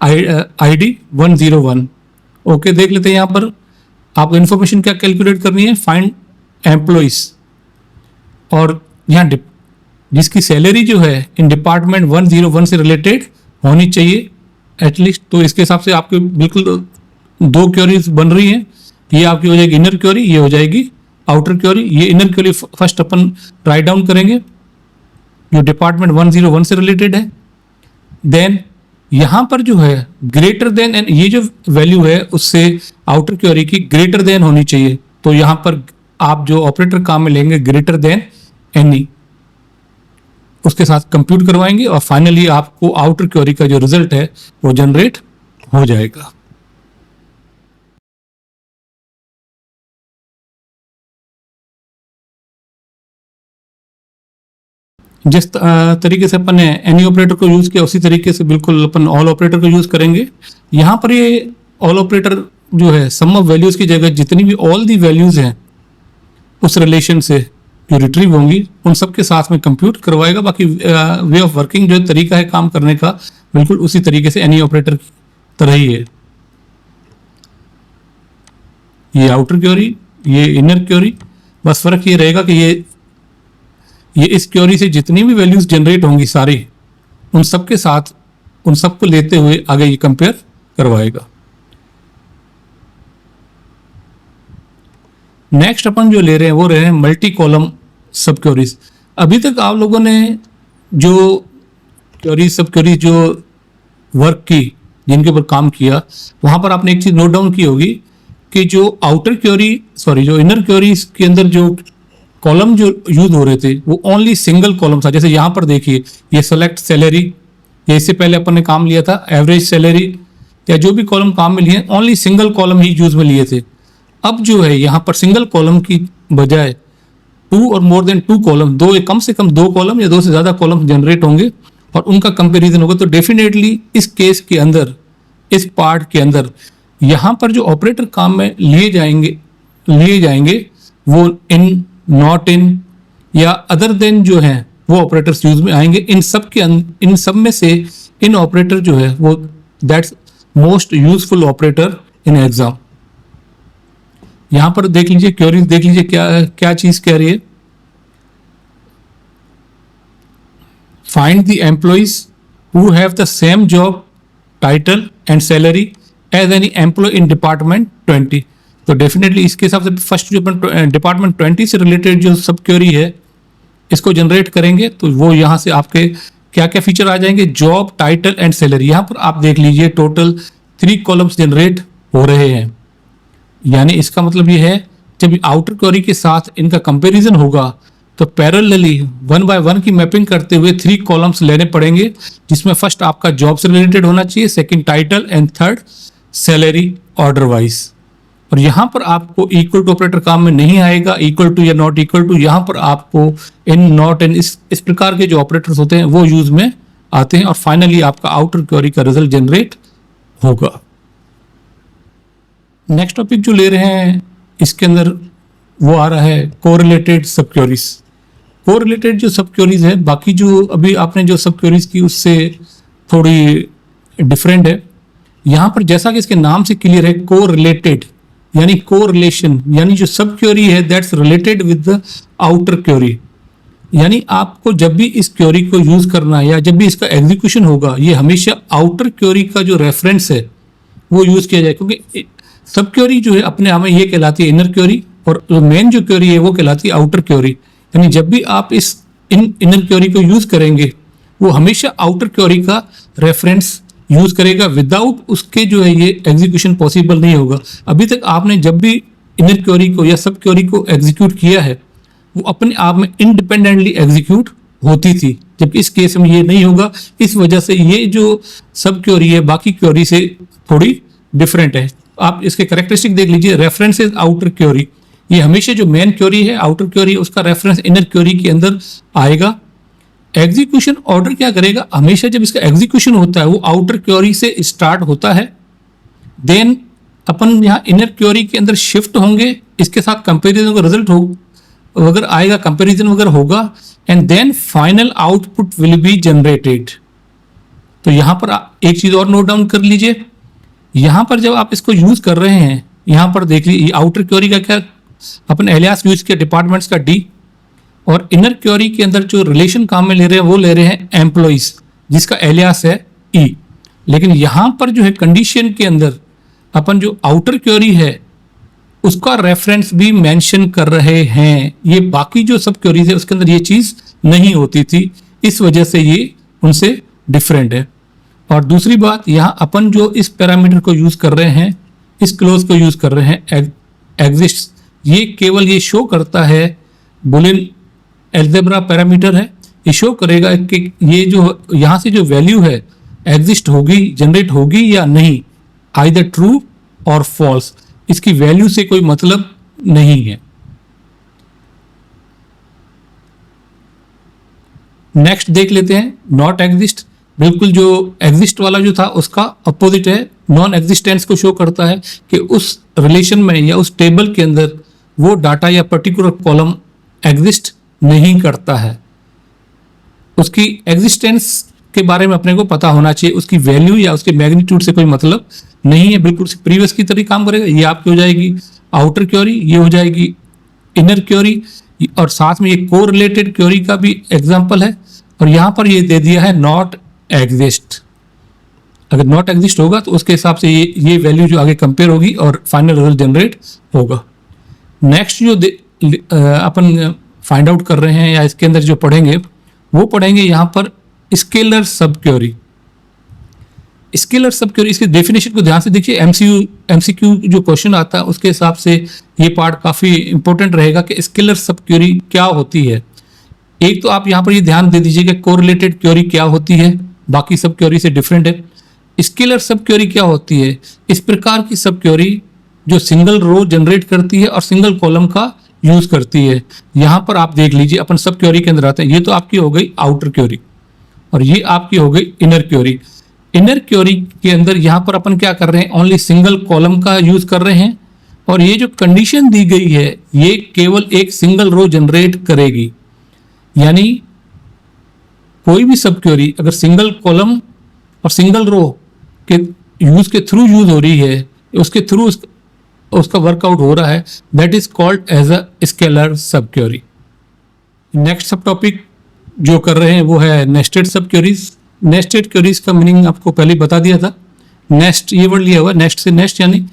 Speaker 1: ID 101। Okay, देख लेते हैं यहाँ पर आपको इन्फॉर्मेशन क्या कैलकुलेट करनी है, फाइंड एम्प्लॉइज, और यहाँ जिसकी सैलरी जो है इन डिपार्टमेंट 101 से रिलेटेड होनी चाहिए एटलीस्ट। तो इसके हिसाब से आपके बिल्कुल दो क्वेरीज बन रही हैं, ये आपकी हो जाएगी इनर क्वेरी, ये हो जाएगी आउटर क्वेरी। ये इनर क्वेरी फर्स्ट अपन राइट डाउन करेंगे जो डिपार्टमेंट 101 से रिलेटेड है। देन यहाँ पर जो है ग्रेटर देन एंड ये जो वैल्यू है उससे आउटर क्वेरी की ग्रेटर देन होनी चाहिए, तो यहाँ पर आप जो ऑपरेटर काम में लेंगे ग्रेटर देन एनी, उसके साथ कंप्यूट करवाएंगे और फाइनली आपको आउटर क्वेरी का जो रिजल्ट है वो जनरेट हो जाएगा। जिस तरीके से अपन ने एनी ऑपरेटर को यूज किया उसी तरीके से बिल्कुल अपन ऑल ऑपरेटर को यूज करेंगे। यहाँ पर ये ऑल ऑपरेटर जो है सम ऑफ वैल्यूज की जगह जितनी भी ऑल दी वैल्यूज हैं उस रिलेशन से जो रिट्रीव होंगी उन सब के साथ में कंप्यूट करवाएगा। बाकी वे ऑफ वर्किंग जो तरीका है काम करने का बिल्कुल उसी तरीके से एनी ऑपरेटर की तरह ही है। ये आउटर क्वेरी, ये इनर क्वेरी, बस फर्क ये रहेगा कि ये इस क्वेरी से जितनी भी वैल्यूज जनरेट होंगी सारी उन सब के साथ उन सबको लेते हुए आगे ये कंपेयर करवाएगा। नेक्स्ट अपन जो ले रहे हैं वो रहे हैं मल्टी कॉलम सब क्वेरीज। अभी तक आप लोगों ने जो क्वेरी सब क्वेरी जो वर्क की जिनके ऊपर काम किया वहां पर आपने एक चीज नोट डाउन की होगी कि जो आउटर क्वेरी जो इनर क्वेरीज के अंदर जो कॉलम जो यूज हो रहे थे वो ओनली सिंगल कॉलम था। जैसे यहाँ पर देखिए ये सेलेक्ट सैलरी, ये इससे पहले अपन ने काम लिया था एवरेज सैलरी, या जो भी कॉलम काम में लिए ओनली सिंगल कॉलम ही यूज में लिए थे। अब जो है यहाँ पर सिंगल कॉलम की बजाय 2 और मोर देन 2 कॉलम, कम से कम 2 कॉलम या 2 से ज़्यादा कॉलम जनरेट होंगे और उनका कंपैरिजन होगा। तो डेफिनेटली इस केस के अंदर, इस पार्ट के अंदर यहाँ पर जो ऑपरेटर काम में लिए जाएंगे वो इन, नॉट इन या अदर देन जो है वो ऑपरेटर्स यूज में आएंगे। इन सब में से इन ऑपरेटर जो है वो that's most useful operator in exam. यहां पर देख लीजिए क्वेरीज, देख लीजिए क्या चीज कह रही है, find the employees who have the same job title and salary as any employee in department 20। तो डेफिनेटली इसके हिसाब से फर्स्ट जो अपन डिपार्टमेंट 20 से रिलेटेड जो सब क्वेरी है इसको जनरेट करेंगे तो वो यहाँ से आपके क्या क्या फीचर आ जाएंगे, जॉब टाइटल एंड सैलरी। यहाँ पर आप देख लीजिए टोटल 3 कॉलम्स जनरेट हो रहे हैं। यानी इसका मतलब ये है जब आउटर क्वेरी के साथ इनका कंपैरिजन होगा तो पैरेलली 1 by 1 की मैपिंग करते हुए 3 कॉलम्स लेने पड़ेंगे, जिसमें फर्स्ट आपका जॉब से रिलेटेड होना चाहिए, second title and third salary order wise. और यहाँ पर आपको इक्वल टू ऑपरेटर काम में नहीं आएगा, इक्वल टू या नॉट इक्वल टू, यहाँ पर आपको इन, नॉट इन, इस प्रकार के जो ऑपरेटर्स होते हैं वो यूज में आते हैं और फाइनली आपका आउटर क्वेरी का रिजल्ट जनरेट होगा। नेक्स्ट टॉपिक जो ले रहे हैं इसके अंदर वो आ रहा है कोरिलेटेड सब क्वेरीज। कोरिलेटेड जो सब क्वेरीज है बाकी जो अभी आपने जो सब क्वेरीज की उससे थोड़ी डिफरेंट है। यहाँ पर जैसा कि इसके नाम से क्लियर है कोरिलेटेड यानी कोरिलेशन, यानी जो सब क्वेरी है that's related with the outer query. यानी आपको जब भी इस क्वेरी को यूज करना है या जब भी इसका एग्जीक्यूशन होगा ये हमेशा आउटर क्वेरी का जो रेफरेंस है वो यूज किया जाए, क्योंकि सब क्वेरी जो है अपने आप में ये कहलाती है इनर क्वेरी और जो मेन जो क्वेरी है वो कहलाती है आउटर क्वेरी। यानी जब भी आप इस इनर क्वेरी को यूज करेंगे वो हमेशा आउटर क्वेरी का रेफरेंस यूज करेगा, विदाउट उसके जो है ये एग्जीक्यूशन पॉसिबल नहीं होगा। अभी तक आपने जब भी इनर क्वेरी को या सब क्वेरी को एग्जीक्यूट किया है वो अपने आप में इंडिपेंडेंटली एग्जीक्यूट होती थी, जबकि इस केस में ये नहीं होगा। इस वजह से ये जो सब क्योरी है बाकी क्योरी से थोड़ी डिफरेंट है। आप इसके कैरेक्टरिस्टिक देख लीजिए। रेफरेंस इज आउटर क्योरी, ये हमेशा जो मेन क्योरी है आउटर क्योरी उसका रेफरेंस इनर क्योरी के अंदर आएगा। एग्जीक्यूशन ऑर्डर क्या करेगा, हमेशा जब इसका एग्जीक्यूशन होता है वो आउटर क्योरी से स्टार्ट होता है, देन अपन यहाँ इनर क्योरी के अंदर शिफ्ट होंगे, इसके साथ कंपेरिजन का रिजल्ट हो अगर आएगा, कंपेरिजन वगैरह होगा, and then final output will be generated. तो यहाँ पर एक चीज और नोट डाउन कर लीजिए, यहाँ पर जब आप इसको यूज कर रहे हैं, यहाँ पर देख लीजिए आउटर क्योरी का क्या अपन एलियास यूज किया डिपार्टमेंट्स का डी, और इनर क्योरी के अंदर जो रिलेशन काम में ले रहे हैं वो ले रहे हैं एम्प्लॉइज जिसका एलियास है ई। लेकिन यहाँ पर जो है कंडीशन के अंदर अपन जो आउटर क्योरी है उसका रेफरेंस भी मेंशन कर रहे हैं। ये बाकी जो सब क्योरीज है उसके अंदर ये चीज नहीं होती थी, इस वजह से ये उनसे डिफरेंट है। और दूसरी बात, यहाँ अपन जो इस पैरामीटर को यूज कर रहे हैं, इस क्लोज को यूज कर रहे हैं एग्जिस्ट, ये केवल ये शो करता है, बुलियन एल्जेब्रा पैरामीटर है, ये शो करेगा कि ये जो यहाँ से जो वैल्यू है एग्जिस्ट होगी, जनरेट होगी या नहीं, आइदर ट्रू और फॉल्स। इसकी वैल्यू से कोई मतलब नहीं है। नेक्स्ट देख लेते हैं नॉट एग्जिस्ट। बिल्कुल जो एग्जिस्ट वाला जो था उसका अपोजिट है, नॉन एग्जिस्टेंस को शो करता है कि उस रिलेशन में या उस टेबल के अंदर वो डाटा या पर्टिकुलर कॉलम एग्जिस्ट नहीं करता है। उसकी एग्जिस्टेंस के बारे में अपने को पता होना चाहिए, उसकी वैल्यू या उसके मैग्नीट्यूड से कोई मतलब नहीं है, बिल्कुल प्रीवियस की तरह काम करेगा। ये आपकी हो जाएगी आउटर क्योरी, ये हो जाएगी इनर क्योरी, और साथ में ये कोरिलेटेड क्योरी का भी एग्जांपल है। और यहाँ पर ये दे दिया है नॉट एग्जिस्ट। अगर नॉट एग्जिस्ट होगा तो उसके हिसाब से ये वैल्यू जो आगे कंपेयर होगी और फाइनल रिजल्ट जनरेट होगा। नेक्स्ट जो अपन फाइंड आउट कर रहे हैं या इसके अंदर जो पढ़ेंगे वो पढ़ेंगे यहाँ पर scalar sub query. Scalar sub query, इसकी डेफिनेशन को ध्यान से देखिए, एमसीक्यू जो क्वेश्चन आता है उसके हिसाब से ये पार्ट काफी इंपॉर्टेंट रहेगा कि स्केलर सब क्योरी क्या होती है। एक तो आप यहाँ पर ये ध्यान दे दीजिए कि कोरिलेटेड क्योरी क्या होती है, बाकी सब क्योरी से डिफरेंट है। स्केलर सब क्योरी क्या होती है, इस प्रकार की सब क्योरी जो सिंगल रो जनरेट करती है और सिंगल कॉलम का यूज करती है। यहाँ पर आप देख लीजिए अपन सब क्योरी के अंदर आते हैं, ये तो आपकी हो गई आउटर क्योरी और ये आपकी हो गई इनर क्योरी। इनर क्योरी के अंदर यहाँ पर अपन क्या कर रहे हैं, ओनली सिंगल कॉलम का यूज कर रहे हैं, और ये जो कंडीशन दी गई है ये केवल एक सिंगल रो जनरेट करेगी। यानी कोई भी सब क्योरी अगर सिंगल कॉलम और सिंगल रो के यूज के थ्रू यूज हो रही है, उसके थ्रू उसका वर्कआउट हो रहा है, that is called as a scalar sub query. Next sub topic जो कर रहे हैं वो है nested sub queries. Nested queries का मीनिंग आपको पहले बता दिया था। नेस्ट ये वर्ड लिया हुआ, नेस्ट से नेस्ट यानी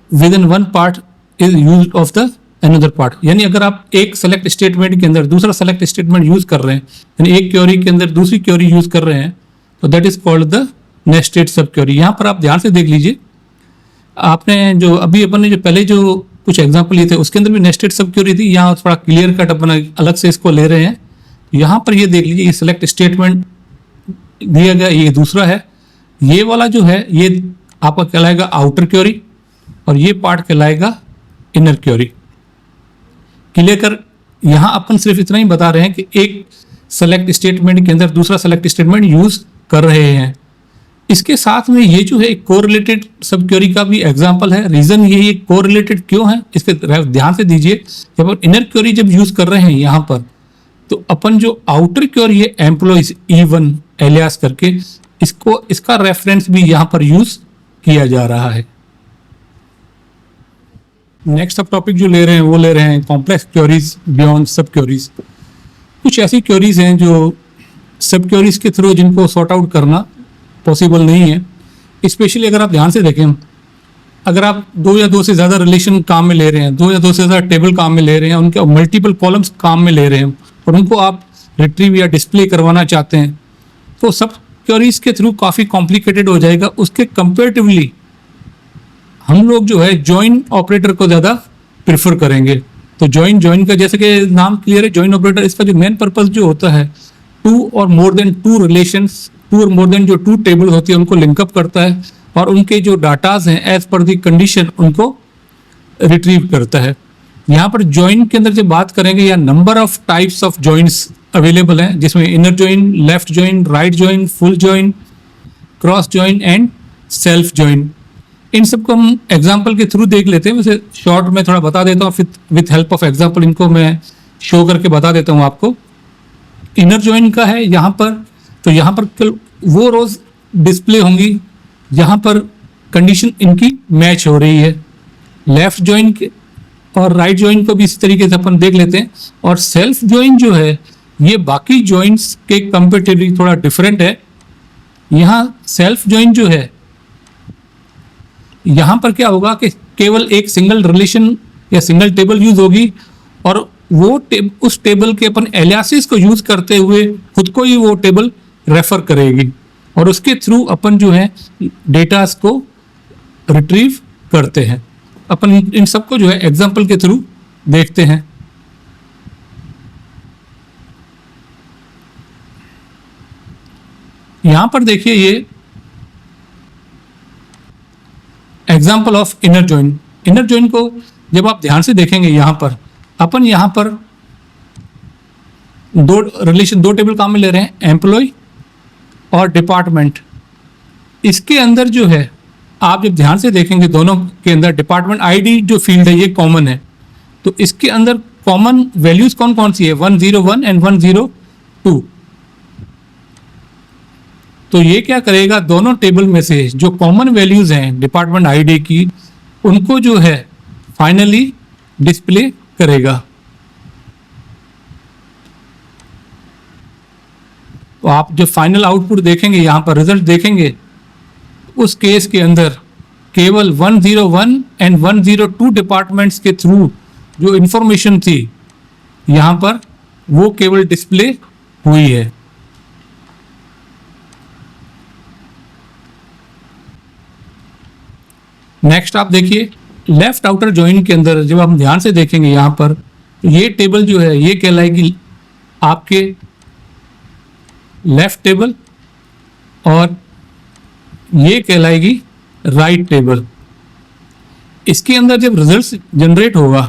Speaker 1: with in one part is use of the another part. यानी अगर आप एक सेलेक्ट स्टेटमेंट के अंदर दूसरा सेलेक्ट स्टेटमेंट यूज कर रहे हैं, यानी एक क्योरी के अंदर दूसरी क्योरी यूज कर रहे हैं, तो that is called the nested सब क्योरी। यहाँ पर आप ध्यान से देख लीजिए, आपने जो अभी अपन ने जो पहले जो कुछ एग्जाम्पल लिए थे उसके अंदर भी नेस्टेड सब क्योरी थी, यहाँ थोड़ा क्लियर कट अपन अलग से इसको ले रहे हैं। यहाँ पर ये देख लीजिए, ये सेलेक्ट स्टेटमेंट दिया गया, ये दूसरा है, ये वाला जो है ये आपका कहलाएगा आउटर क्योरी और ये पार्ट कहलाएगा इनर क्योरी। क्लियर कर, यहाँ अपन सिर्फ इतना ही बता रहे हैं कि एक सेलेक्ट स्टेटमेंट के अंदर दूसरा सेलेक्ट स्टेटमेंट यूज कर रहे हैं। इसके साथ में ये जो है एक कोरिलेटेड सब क्योरी का भी एग्जांपल है। रीजन ये कोरिलेटेड क्यों है इस पर ध्यान से दीजिए। जब अपन इनर क्योरी जब यूज कर रहे हैं यहाँ पर, तो अपन जो आउटर क्योरी है एम्प्लॉइज E1 एलियास करके, इसका रेफरेंस भी यहाँ पर यूज किया जा रहा है। नेक्स्ट सब टॉपिक जो ले रहे हैं वो ले रहे हैं कॉम्प्लेक्स क्योरीज बियॉन्ड सब क्योरीज। कुछ ऐसी क्योरीज हैं जो सब क्योरीज के थ्रू जिनको सॉर्ट आउट करना पॉसिबल नहीं है। स्पेशली अगर आप ध्यान से देखें, अगर आप दो या दो से ज़्यादा रिलेशन काम में ले रहे हैं, दो या दो से ज़्यादा टेबल काम में ले रहे हैं, उनके मल्टीपल कॉलम्स काम में ले रहे हैं और उनको आप रिट्रीव या डिस्प्ले करवाना चाहते हैं, तो सब क्वेरीज के थ्रू काफ़ी कॉम्प्लिकेटेड हो जाएगा। उसके कंपेरेटिवली हम लोग जो है जॉइन ऑपरेटर को ज़्यादा प्रेफर करेंगे। तो जॉइन का जैसे कि नाम क्लियर है, जॉइन ऑपरेटर, इसका जो मेन पर्पस जो होता है टू और more than two relations, two और मोर देन जो टू टेबल होती है उनको लिंकअप करता है और उनके जो डाटाज हैं एज पर दी कंडीशन उनको रिट्रीव करता है। यहाँ पर ज्वाइन के अंदर जब बात करेंगे या number of types of joints available हैं, जिसमें inner join, left join, right join, full join, cross join and self join. इन सबको हम एग्जांपल के थ्रू देख लेते हैं। वैसे शॉर्ट में थोड़ा बता देता हूँ, विथ हेल्प ऑफ एग्जांपल इनको मैं शो करके बता देता हूँ आपको। इनर ज्वाइन का है यहाँ पर, तो यहाँ पर वो रोज डिस्प्ले होंगी यहाँ पर कंडीशन इनकी मैच हो रही है। लेफ्ट ज्वाइन के और राइट ज्वाइन को भी इसी तरीके से अपन देख लेते हैं। और सेल्फ ज्वाइन जो है ये बाकी ज्वाइंट्स के कंपेरेटिवली थोड़ा डिफरेंट है। यहाँ सेल्फ ज्वाइन जो है यहाँ पर क्या होगा कि केवल एक सिंगल रिलेशन या सिंगल टेबल यूज होगी और वो उस टेबल के अपन एलियासिस को यूज करते हुए खुद को ही वो टेबल रेफर करेगी और उसके थ्रू अपन जो है डेटास को रिट्रीव करते हैं। अपन इन सबको जो है एग्जांपल के थ्रू देखते हैं। यहां पर देखिए ये example of inner join. Inner join को जब आप ध्यान से देखेंगे यहां पर अपन यहां पर दो टेबल काम में ले रहे हैं, एम्प्लॉय और डिपार्टमेंट। इसके अंदर जो है आप जब ध्यान से देखेंगे दोनों के अंदर डिपार्टमेंट आईडी जो फील्ड है ये कॉमन है, तो इसके अंदर कॉमन वैल्यूज कौन कौन सी है, 101 एंड 102। तो ये क्या करेगा, दोनों टेबल में से जो कॉमन वैल्यूज हैं डिपार्टमेंट आईडी की उनको जो है फाइनली डिस्प्ले करेगा। तो आप जब फाइनल आउटपुट देखेंगे यहाँ पर रिजल्ट देखेंगे, उस केस के अंदर केवल 101 एंड 102 डिपार्टमेंट्स के थ्रू जो इंफॉर्मेशन थी यहाँ पर वो केवल डिस्प्ले हुई है। नेक्स्ट आप देखिए लेफ्ट आउटर जॉइन के अंदर जब हम ध्यान से देखेंगे यहाँ पर ये टेबल जो है ये कहलाएगी आपके लेफ्ट टेबल और ये कहलाएगी राइट टेबल। इसके अंदर जब रिजल्ट जनरेट होगा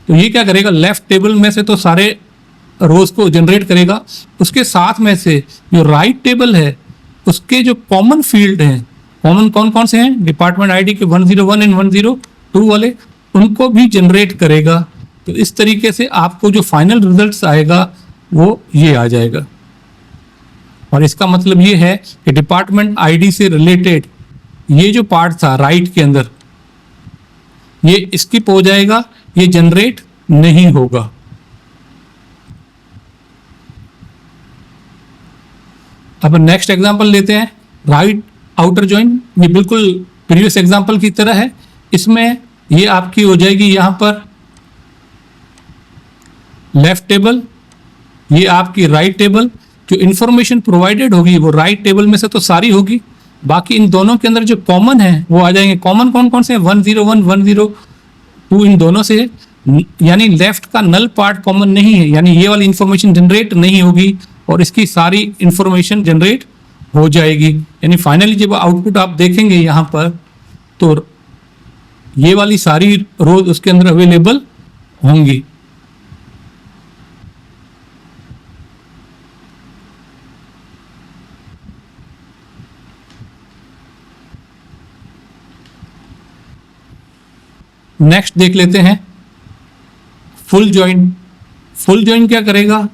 Speaker 1: तो ये क्या करेगा, लेफ्ट टेबल में से तो सारे रोज को जनरेट करेगा, उसके साथ में से जो राइट टेबल है उसके जो कॉमन फील्ड हैं, कॉमन कौन कौन से हैं, डिपार्टमेंट आईडी के 101 एंड 102 वाले, उनको भी जनरेट करेगा। तो इस तरीके से आपको जो फाइनल रिजल्ट्स आएगा वो ये आ जाएगा। और इसका मतलब ये है कि डिपार्टमेंट आईडी से रिलेटेड ये जो पार्ट था राइट के अंदर ये स्किप हो जाएगा, ये जनरेट नहीं होगा। अब नेक्स्ट एग्जांपल लेते हैं, राइट आउटर जॉइन। ये बिल्कुल प्रीवियस एग्जांपल की तरह है। इसमें ये आपकी हो जाएगी यहां पर लेफ्ट टेबल, ये आपकी राइट टेबल। जो इंफॉर्मेशन प्रोवाइडेड होगी वो राइट टेबल में से तो सारी होगी, बाकी इन दोनों के अंदर जो कॉमन है वो आ जाएंगे। कॉमन कौन कौन से हैं, 101 102 इन दोनों से, यानी लेफ्ट का नल पार्ट कॉमन नहीं है, यानी ये वाली इंफॉर्मेशन जनरेट नहीं होगी और इसकी सारी इंफॉर्मेशन जनरेट हो जाएगी। यानी फाइनली जब आउटपुट आप देखेंगे यहाँ पर तो ये वाली सारी रोज उसके अंदर अवेलेबल होंगी। नेक्स्ट देख लेते हैं फुल जॉइन। फुल जॉइन क्या करेगा,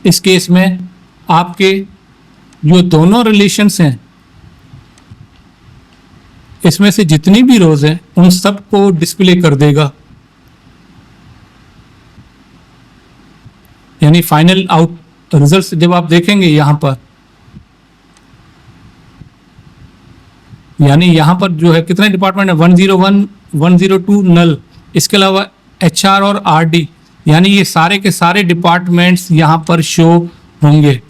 Speaker 1: इस केस में आपके जो दोनों रिलेशंस हैं इसमें से जितनी भी रोज हैं उन सब को डिस्प्ले कर देगा। यानी फाइनल आउट रिजल्ट जब आप देखेंगे यहां पर, यानी यहां पर जो है कितने डिपार्टमेंट है, 101 102 नल, इसके अलावा HR और RD, यानी ये सारे के सारे डिपार्टमेंट्स यहां पर शो होंगे।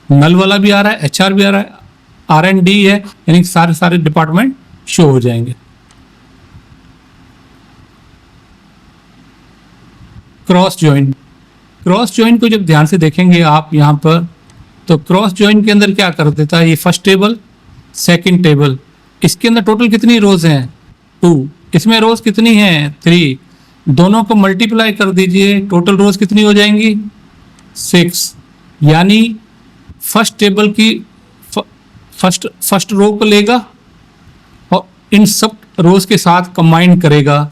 Speaker 1: नल वाला भी आ रहा है, HR भी आ रहा है, R&D है, यानी सारे सारे डिपार्टमेंट शो हो जाएंगे। क्रॉस ज्वाइन, क्रॉस जॉइन को जब ध्यान से देखेंगे आप यहाँ पर, तो क्रॉस जॉइन के अंदर क्या कर देता है, ये फर्स्ट टेबल सेकंड टेबल, इसके अंदर टोटल कितनी रोज हैं 2, इसमें रोज कितनी हैं 3, दोनों को मल्टीप्लाई कर दीजिए, टोटल रोज कितनी हो जाएंगी 6। यानी फर्स्ट टेबल की फर्स्ट रो को लेगा और इन सब रोज के साथ कंबाइन करेगा,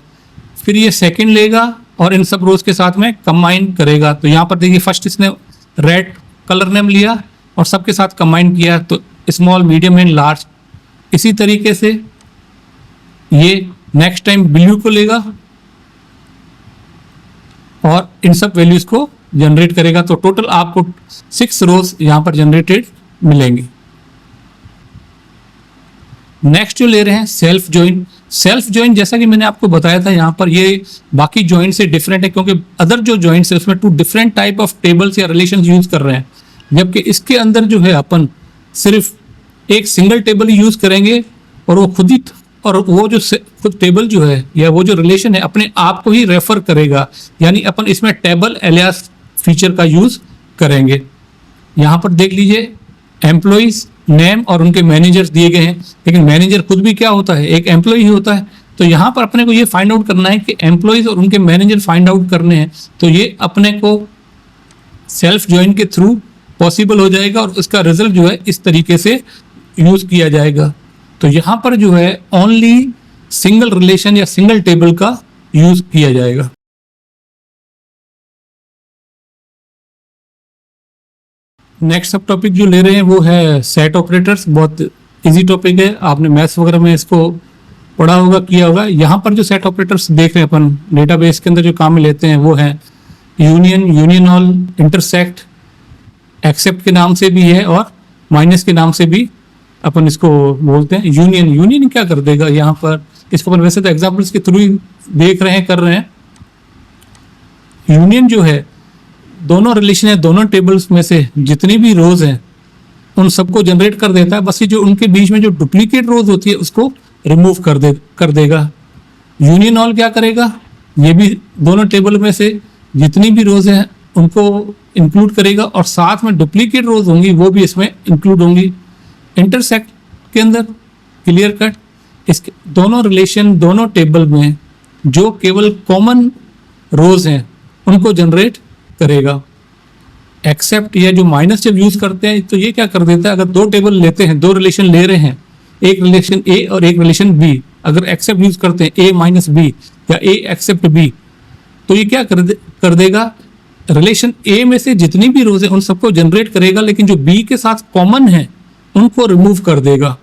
Speaker 1: फिर ये सेकंड लेगा और इन सब रोज के साथ में कंबाइन करेगा। तो यहाँ पर देखिए फर्स्ट इसने रेड कलर नेम लिया और सबके साथ कंबाइन किया, तो स्मॉल मीडियम एंड लार्ज। इसी तरीके से ये नेक्स्ट टाइम ब्लू को लेगा और इन सब वैल्यूज को जनरेट करेगा, तो टोटल आपको 6 रोज यहाँ पर जनरेटेड मिलेंगे। नेक्स्ट जो ले रहे हैं सेल्फ जॉइन। सेल्फ जॉइन जैसा कि मैंने आपको बताया था, यहाँ पर ये बाकी जॉइन से डिफरेंट है, क्योंकि अदर जो जॉइंट्स है उसमें 2 डिफरेंट टाइप ऑफ टेबल्स या रिलेशंस यूज कर रहे हैं, जबकि इसके अंदर जो है अपन सिर्फ एक सिंगल टेबल ही यूज करेंगे और वो खुद ही, और वो जो खुद टेबल जो है या वो जो रिलेशन है अपने आप को ही रेफर करेगा, यानी अपन इसमें टेबल एलियास फीचर का यूज करेंगे। यहाँ पर देख लीजिए एम्प्लॉइज नेम और उनके मैनेजर्स दिए गए हैं, लेकिन मैनेजर खुद भी क्या होता है, एक एम्प्लॉय ही होता है। तो यहाँ पर अपने को ये फाइंड आउट करना है कि एम्प्लॉइज और उनके मैनेजर फाइंड आउट करने हैं, तो ये अपने को सेल्फ जॉइन के थ्रू पॉसिबल हो जाएगा और उसका रिजल्ट जो है इस तरीके से यूज किया जाएगा। तो यहाँ पर जो है ओनली सिंगल रिलेशन या सिंगल टेबल का यूज किया जाएगा। नेक्स्ट सब टॉपिक जो ले रहे हैं वो है सेट ऑपरेटर्स। बहुत इजी टॉपिक है, आपने मैथ्स वगैरह में इसको पढ़ा होगा, किया होगा। यहाँ पर जो सेट ऑपरेटर्स देख रहे हैं अपन डेटाबेस के अंदर जो काम में लेते हैं वो है union, union all, intersect, except के नाम से भी है और माइनस के नाम से भी अपन इसको बोलते हैं। यूनियन, यूनियन क्या कर देगा यहाँ पर, इसको अपन वैसे तो एग्जाम्पल्स के थ्रू ही देख रहे हैं, कर रहे हैं। यूनियन जो है दोनों रिलेशन है, दोनों टेबल्स में से जितनी भी रोज हैं उन सबको जनरेट कर देता है, बस ये जो उनके बीच में जो डुप्लीकेट रोज होती है उसको रिमूव कर देगा। यूनियन ऑल क्या करेगा, ये भी दोनों टेबल में से जितनी भी रोज हैं उनको इंक्लूड करेगा और साथ में डुप्लीकेट रोज होंगी वो भी इसमें इंक्लूड होंगी। इंटरसेक्ट के अंदर क्लियर कट इसके दोनों रिलेशन, दोनों टेबल में जो केवल कॉमन रोज हैं उनको जनरेट करेगा। एक्सेप्ट या जो माइनस जब यूज करते हैं तो ये क्या कर देता है, अगर 2 टेबल लेते हैं, 2 रिलेशन ले रहे हैं, एक रिलेशन ए और एक रिलेशन बी, अगर एक्सेप्ट यूज करते हैं ए माइनस बी या ए एक्सेप्ट बी, तो ये क्या कर देगा, रिलेशन ए में से जितनी भी रोज है उन सबको जनरेट करेगा, लेकिन जो बी के साथ कॉमन है उनको रिमूव कर देगा।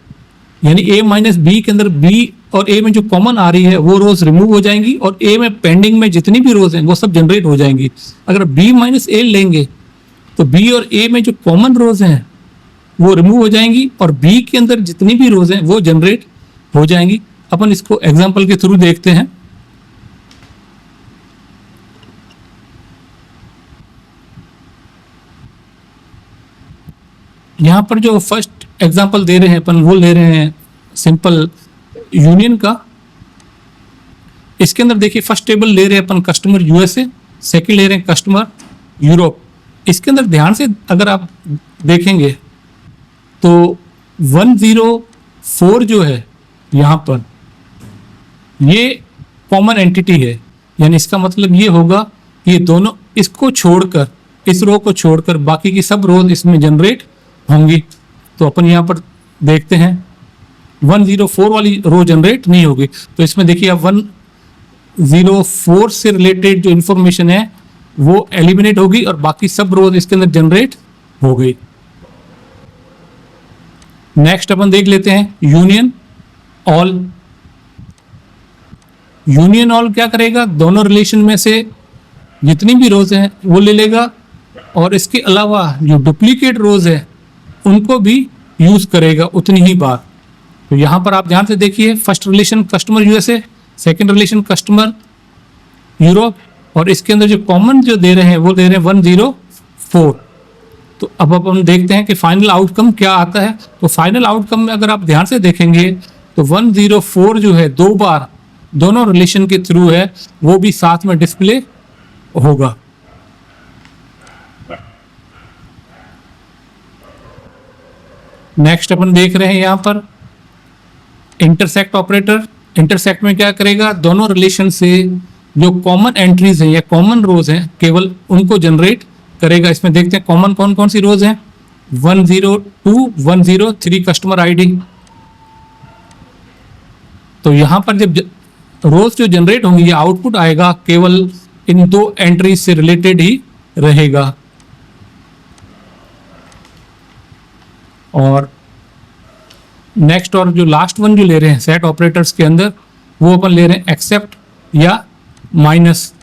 Speaker 1: यानी ए माइनस बी के अंदर बी और ए में जो कॉमन आ रही है वो रोज रिमूव हो जाएंगी और ए में पेंडिंग में जितनी भी रोज हैं वो सब जनरेट हो जाएंगी। अगर बी माइनस ए लेंगे तो बी और ए में जो कॉमन रोज हैं वो रिमूव हो जाएंगी और बी के अंदर जितनी भी रोज हैं वो जनरेट हो जाएंगी। अपन इसको एग्जाम्पल के थ्रू देखते हैं। यहाँ पर जो फर्स्ट एग्जाम्पल दे रहे हैं अपन वो ले रहे हैं सिंपल यूनियन का। इसके अंदर देखिए फर्स्ट टेबल ले रहे हैं अपन कस्टमर यूएसए, सेकंड ले रहे हैं कस्टमर यूरोप। इसके अंदर ध्यान से अगर आप देखेंगे तो 104 जो है यहाँ पर ये कॉमन एंटिटी है, यानी इसका मतलब ये होगा कि ये दोनों इसको छोड़कर, इस रो को छोड़कर बाकी की सब रोज इसमें जनरेट होंगी। तो अपन यहाँ पर देखते हैं 104 वाली रो जनरेट नहीं होगी, तो इसमें देखिए अब 104 से रिलेटेड जो इंफॉर्मेशन है वो एलिमिनेट होगी और बाकी सब रोज इसके अंदर जनरेट हो गई। नेक्स्ट अपन देख लेते हैं यूनियन ऑल। यूनियन ऑल क्या करेगा, दोनों रिलेशन में से जितनी भी रोज हैं वो ले लेगा और इसके अलावा जो डुप्लीकेट रोज है उनको भी यूज करेगा उतनी ही बार। तो यहां पर आप ध्यान से देखिए, first relation customer USA, second relation customer Europe और इसके अंदर जो कॉमन जो दे रहे हैं वो दे रहे हैं 104। तो अब अपन देखते हैं कि फाइनल आउटकम क्या आता है। तो फाइनल आउटकम में अगर आप ध्यान से देखेंगे तो 104 जो है 2 बार दोनों रिलेशन के थ्रू है वो भी साथ में डिस्प्ले होगा। नेक्स्ट अपन देख रहे हैं यहाँ पर इंटरसेक्ट ऑपरेटर। इंटरसेक्ट में क्या करेगा, दोनों रिलेशन से जो कॉमन एंट्रीज हैं या कॉमन रोज हैं केवल उनको जनरेट करेगा। इसमें देखते हैं कॉमन कौन कौन सी रोज हैं। 102 103 कस्टमर आईडी। तो यहां पर जब रोज जो जनरेट होंगी ये आउटपुट आएगा केवल इन दो एंट्रीज से रिलेटेड ही रहेगा। और नेक्स्ट और जो लास्ट वन जो ले रहे हैं सेट ऑपरेटर्स के अंदर, वो अपन ले रहे हैं एक्सेप्ट या माइनस।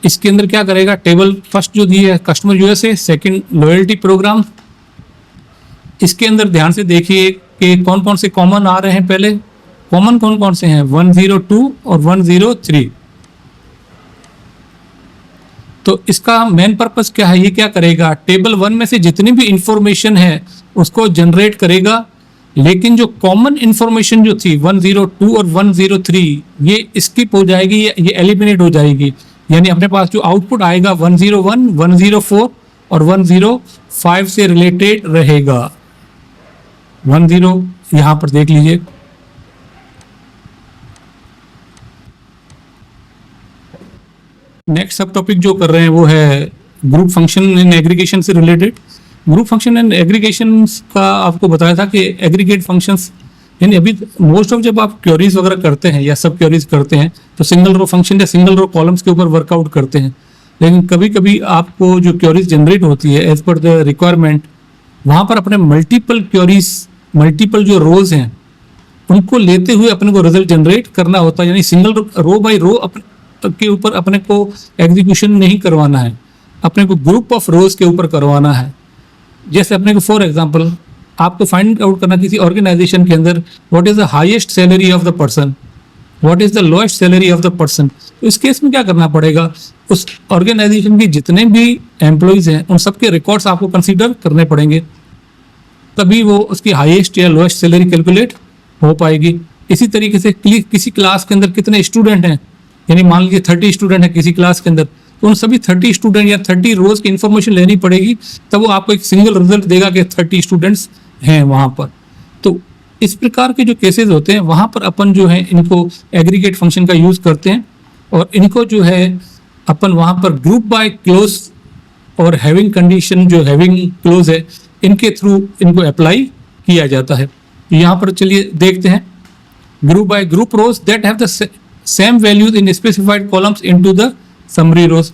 Speaker 1: इसके अंदर क्या करेगा, टेबल फर्स्ट जो दी है customer USA, second loyalty program. इसके अंदर ध्यान से देखिए कि कौन कौन से कॉमन आ रहे हैं। पहले कॉमन कौन कौन से हैं, 102 और 103। तो इसका मेन पर्पस क्या है, ये क्या करेगा, टेबल 1 में से जितनी भी इंफॉर्मेशन है उसको जनरेट करेगा, लेकिन जो कॉमन इंफॉर्मेशन जो थी 102 और 103 ये स्किप हो जाएगी, ये एलिमिनेट हो जाएगी। यानी अपने पास जो आउटपुट आएगा 101, 104 और 105 से रिलेटेड रहेगा। 10 यहां पर देख लीजिए। नेक्स्ट सब टॉपिक जो कर रहे हैं वो है ग्रुप फंक्शन इन एग्रीगेशन से related. Group function and aggregation का आपको बताया था कि एग्रीगेट फंक्शंस, यानी अभी मोस्ट ऑफ जब आप क्वेरीज वगैरह करते हैं या सब क्वेरीज करते हैं तो सिंगल रो फंक्शन या सिंगल रो कॉलम्स के ऊपर वर्कआउट करते हैं। लेकिन कभी कभी आपको जो क्वेरीज जनरेट होती है एज पर द रिक्वायरमेंट, वहाँ पर अपने मल्टीपल क्वेरीज, मल्टीपल जो रोज हैं उनको लेते हुए अपने को रिजल्ट जनरेट करना होता है। यानी सिंगल रो बाई रो के ऊपर अपने को एग्जीक्यूशन नहीं करवाना है, अपने को ग्रुप ऑफ रोज के ऊपर करवाना है। जैसे अपने को फॉर एग्जांपल आपको फाइंड आउट करना किसी ऑर्गेनाइजेशन के अंदर what is the highest salary of the person, what is the lowest salary of the person. तो इस केस में क्या करना पड़ेगा, उस ऑर्गेनाइजेशन के जितने भी एम्प्लॉयज हैं उन सबके रिकॉर्ड्स आपको कंसीडर करने पड़ेंगे, तभी वो उसकी हाईएस्ट या लोएस्ट सैलरी कैलकुलेट हो पाएगी। इसी तरीके से किसी क्लास के अंदर कितने स्टूडेंट हैं, यानी मान लीजिए 30 स्टूडेंट है किसी क्लास के अंदर, तो उन सभी 30 स्टूडेंट या 30 रोज की इंफॉर्मेशन लेनी पड़ेगी, तब वो आपको एक सिंगल रिजल्ट देगा कि 30 स्टूडेंट्स हैं वहाँ पर। तो इस प्रकार के जो केसेस होते हैं वहाँ पर अपन जो है इनको एग्रीगेट फंक्शन का यूज़ करते हैं, और इनको जो है अपन वहाँ पर ग्रुप बाय क्लोज और हैविंग कंडीशन जो हैविंग क्लोज है इनके थ्रू इनको अप्लाई किया जाता है। तो यहाँ पर चलिए देखते हैं, group by group rows that have the same values in specified columns into the summary rows.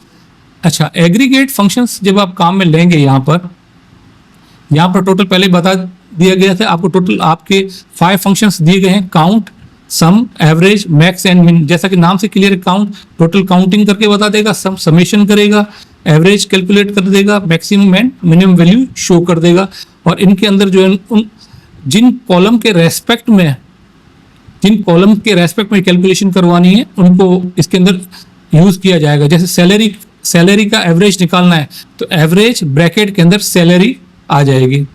Speaker 1: अच्छा, एग्रीगेट फंक्शंस जब आप काम में लेंगे यहाँ पर टोटल पहले बता दिया गया था आपको, टोटल आपके 5 फंक्शंस दिए गए हैं, count, sum, average, max and min. जैसा कि नाम से क्लियर, काउंट टोटल काउंटिंग करके बता देगा, सम समेशन करेगा, एवरेज कैलकुलेट कर देगा, maximum and minimum value show कर देगा। और इनके अंदर जो है उन जिन कॉलम के रेस्पेक्ट में कैलकुलेशन करवानी है उनको इसके अंदर यूज किया जाएगा। जैसे सैलरी का एवरेज निकालना है तो एवरेज ब्रैकेट के अंदर सैलरी आ जाएगी।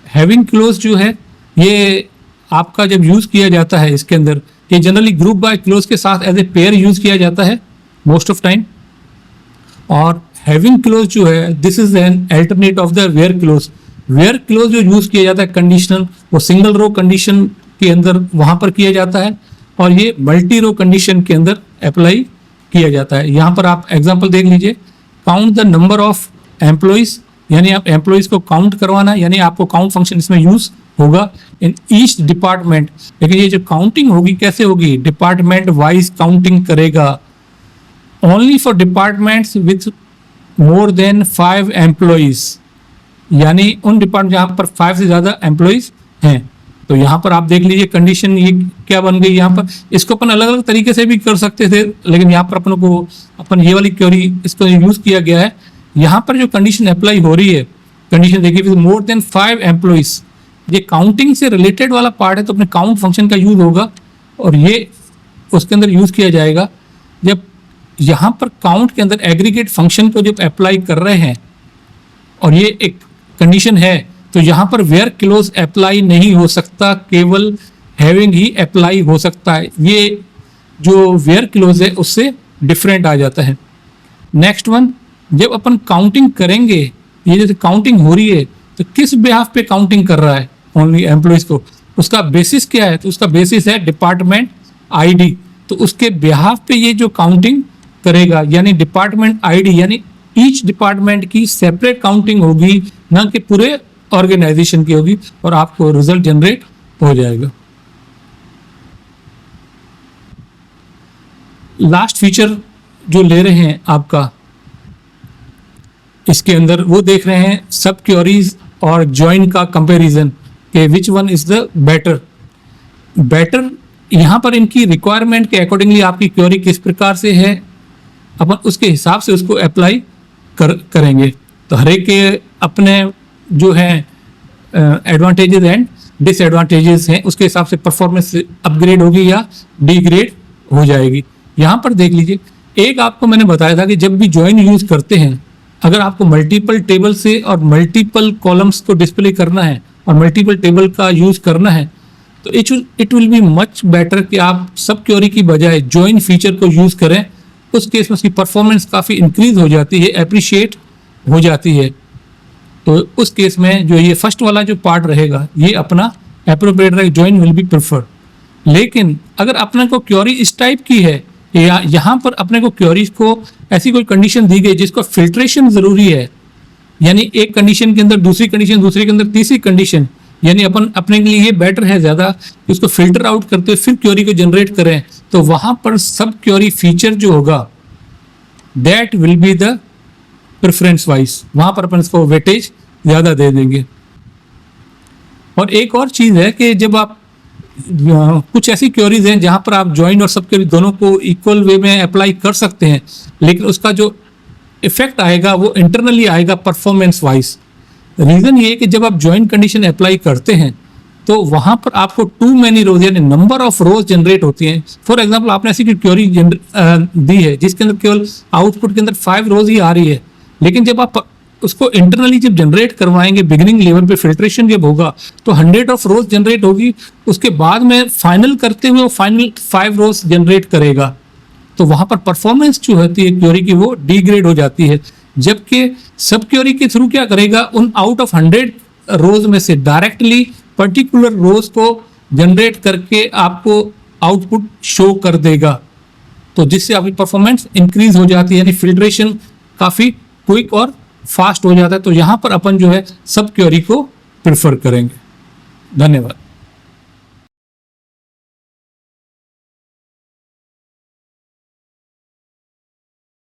Speaker 1: हैविंग क्लोज जो है ये आपका जब यूज किया जाता है इसके अंदर, ये जनरली ग्रुप बाय क्लोज के साथ एज ए पेयर यूज किया जाता है मोस्ट ऑफ टाइम। और हैविंग क्लोज जो है this is an alternate of the where clause. Where clause जो यूज किया जाता है कंडीशनल, वो सिंगल रो कंडीशन के अंदर वहां पर किया जाता है, और ये मल्टी रो कंडीशन के अंदर अप्लाई किया जाता है। यहाँ पर आप एग्जांपल देख लीजिए, count the number of employees, यानी आप एम्प्लॉइज को काउंट करवाना, यानी आपको काउंट फंक्शन इसमें यूज होगा इन ईच डिपार्टमेंट। लेकिन ये जो काउंटिंग होगी कैसे होगी, डिपार्टमेंट वाइज काउंटिंग करेगा, only for departments with more than 5 employees, यानी उन डिपार्टमेंट जहाँ पर 5 से ज़्यादा एम्प्लॉइज हैं। तो यहाँ पर आप देख लीजिए कंडीशन ये क्या बन गई। यहाँ पर इसको अपन अलग अलग तरीके से भी कर सकते थे, लेकिन यहाँ पर अपन ये वाली क्वेरी इसको यूज किया गया है। यहाँ पर जो कंडीशन अप्लाई हो रही है, कंडीशन देखिए मोर देन 5 एम्प्लॉइज, ये काउंटिंग से रिलेटेड वाला पार्ट है, तो अपने काउंट फंक्शन का यूज होगा और ये उसके अंदर यूज किया जाएगा। जब यहाँ पर काउंट के अंदर एग्रीगेट फंक्शन को जब अप्लाई कर रहे हैं और ये एक कंडीशन है, तो यहाँ पर वेयर क्लोज अप्लाई नहीं हो सकता, केवल हैविंग ही अप्लाई हो सकता है। ये जो वेयर क्लोज है उससे डिफरेंट आ जाता है। नेक्स्ट वन, जब अपन काउंटिंग करेंगे ये जैसे काउंटिंग हो रही है तो किस बिहाफ पे काउंटिंग कर रहा है ओनली एम्प्लॉयज को, उसका बेसिस क्या है, तो उसका बेसिस है डिपार्टमेंट आईडी। तो उसके बिहाफ पे ये जो काउंटिंग करेगा, यानी डिपार्टमेंट आईडी, यानी ईच डिपार्टमेंट की सेपरेट काउंटिंग होगी, ना कि पूरे ऑर्गेनाइजेशन की होगी, और आपको रिजल्ट जनरेट हो जाएगा। लास्ट फीचर जो ले रहे हैं आपका इसके अंदर, वो देख रहे हैं सब क्वेरीज और ज्वाइन का कंपैरिजन कि which one is the better. यहाँ पर इनकी रिक्वायरमेंट के अकॉर्डिंगली आपकी क्वेरी किस प्रकार से है, अपन उसके हिसाब से उसको अप्लाई करेंगे। तो हर एक के अपने जो है एडवांटेजेस एंड डिसएडवांटेजेस हैं, उसके हिसाब से परफॉर्मेंस अपग्रेड होगी या डिग्रेड हो जाएगी। यहाँ पर देख लीजिए, एक आपको मैंने बताया था कि जब भी ज्वाइन यूज करते हैं, अगर आपको मल्टीपल टेबल से और मल्टीपल कॉलम्स को डिस्प्ले करना है और मल्टीपल टेबल का यूज करना है, तो it will be much better कि आप सब क्वेरी की बजाय ज्वाइन फीचर को यूज करें। उस केस में उसकी परफॉर्मेंस काफ़ी इंक्रीज हो जाती है, अप्रिशिएट हो जाती है। तो उस केस में जो ये फर्स्ट वाला जो पार्ट रहेगा ये अपना एप्रोप्रिएट रहेगा, ज्वाइन विल बी प्रेफर्ड। लेकिन अगर अपने को क्वेरी इस टाइप की है या यहाँ पर अपने को क्वेरीज को ऐसी कोई कंडीशन दी गई जिसको फिल्ट्रेशन जरूरी है, यानी एक कंडीशन के अंदर दूसरी कंडीशन, दूसरे के अंदर तीसरी कंडीशन, यानी अपन अपने लिए ये बेटर है ज़्यादा उसको फिल्टर आउट करते हुए फिर क्वेरी को जनरेट करें, तो वहाँ पर सब क्वेरी फीचर जो होगा that will be the preference wise, वहाँ पर अपन इसको वेटेज ज़्यादा दे देंगे। और एक और चीज़ है कि जब आप कुछ ऐसी क्वेरीज हैं जहाँ पर आप ज्वाइन और सब क्वेरी दोनों को इक्वल वे में अप्लाई कर सकते हैं, लेकिन उसका जो इफेक्ट आएगा वो इंटरनली आएगा परफॉर्मेंस वाइज। रीज़न ये है कि जब आप ज्वाइन कंडीशन अप्लाई करते हैं तो वहाँ पर आपको टू मैनी रोज यानी नंबर ऑफ रोज जनरेट होती हैं। फॉर एग्जांपल आपने ऐसी क्वेरी दी है जिसके अंदर केवल आउटपुट के अंदर 5 रोज ही आ रही है, लेकिन जब आप उसको इंटरनली जब जनरेट करवाएंगे बिगिनिंग लेवल पे फिल्ट्रेशन जब होगा तो 100 ऑफ रोज जनरेट होगी, उसके बाद में फाइनल करते हुए वो फाइनल 5 रोज जनरेट करेगा। तो वहाँ पर परफॉर्मेंस जो होती है क्वेरी की वो डिग्रेड हो जाती है, जबकि सब क्वेरी के थ्रू क्या करेगा, उन आउट ऑफ 100 रोज में से डायरेक्टली पर्टिकुलर रोज को जनरेट करके आपको आउटपुट शो कर देगा, तो जिससे आपकी परफॉर्मेंस इंक्रीज हो जाती है, यानी फिल्ट्रेशन काफ़ी क्विक और फास्ट हो जाता है। तो यहाँ पर अपन जो है सब क्वेरी को प्रेफर करेंगे। धन्यवाद।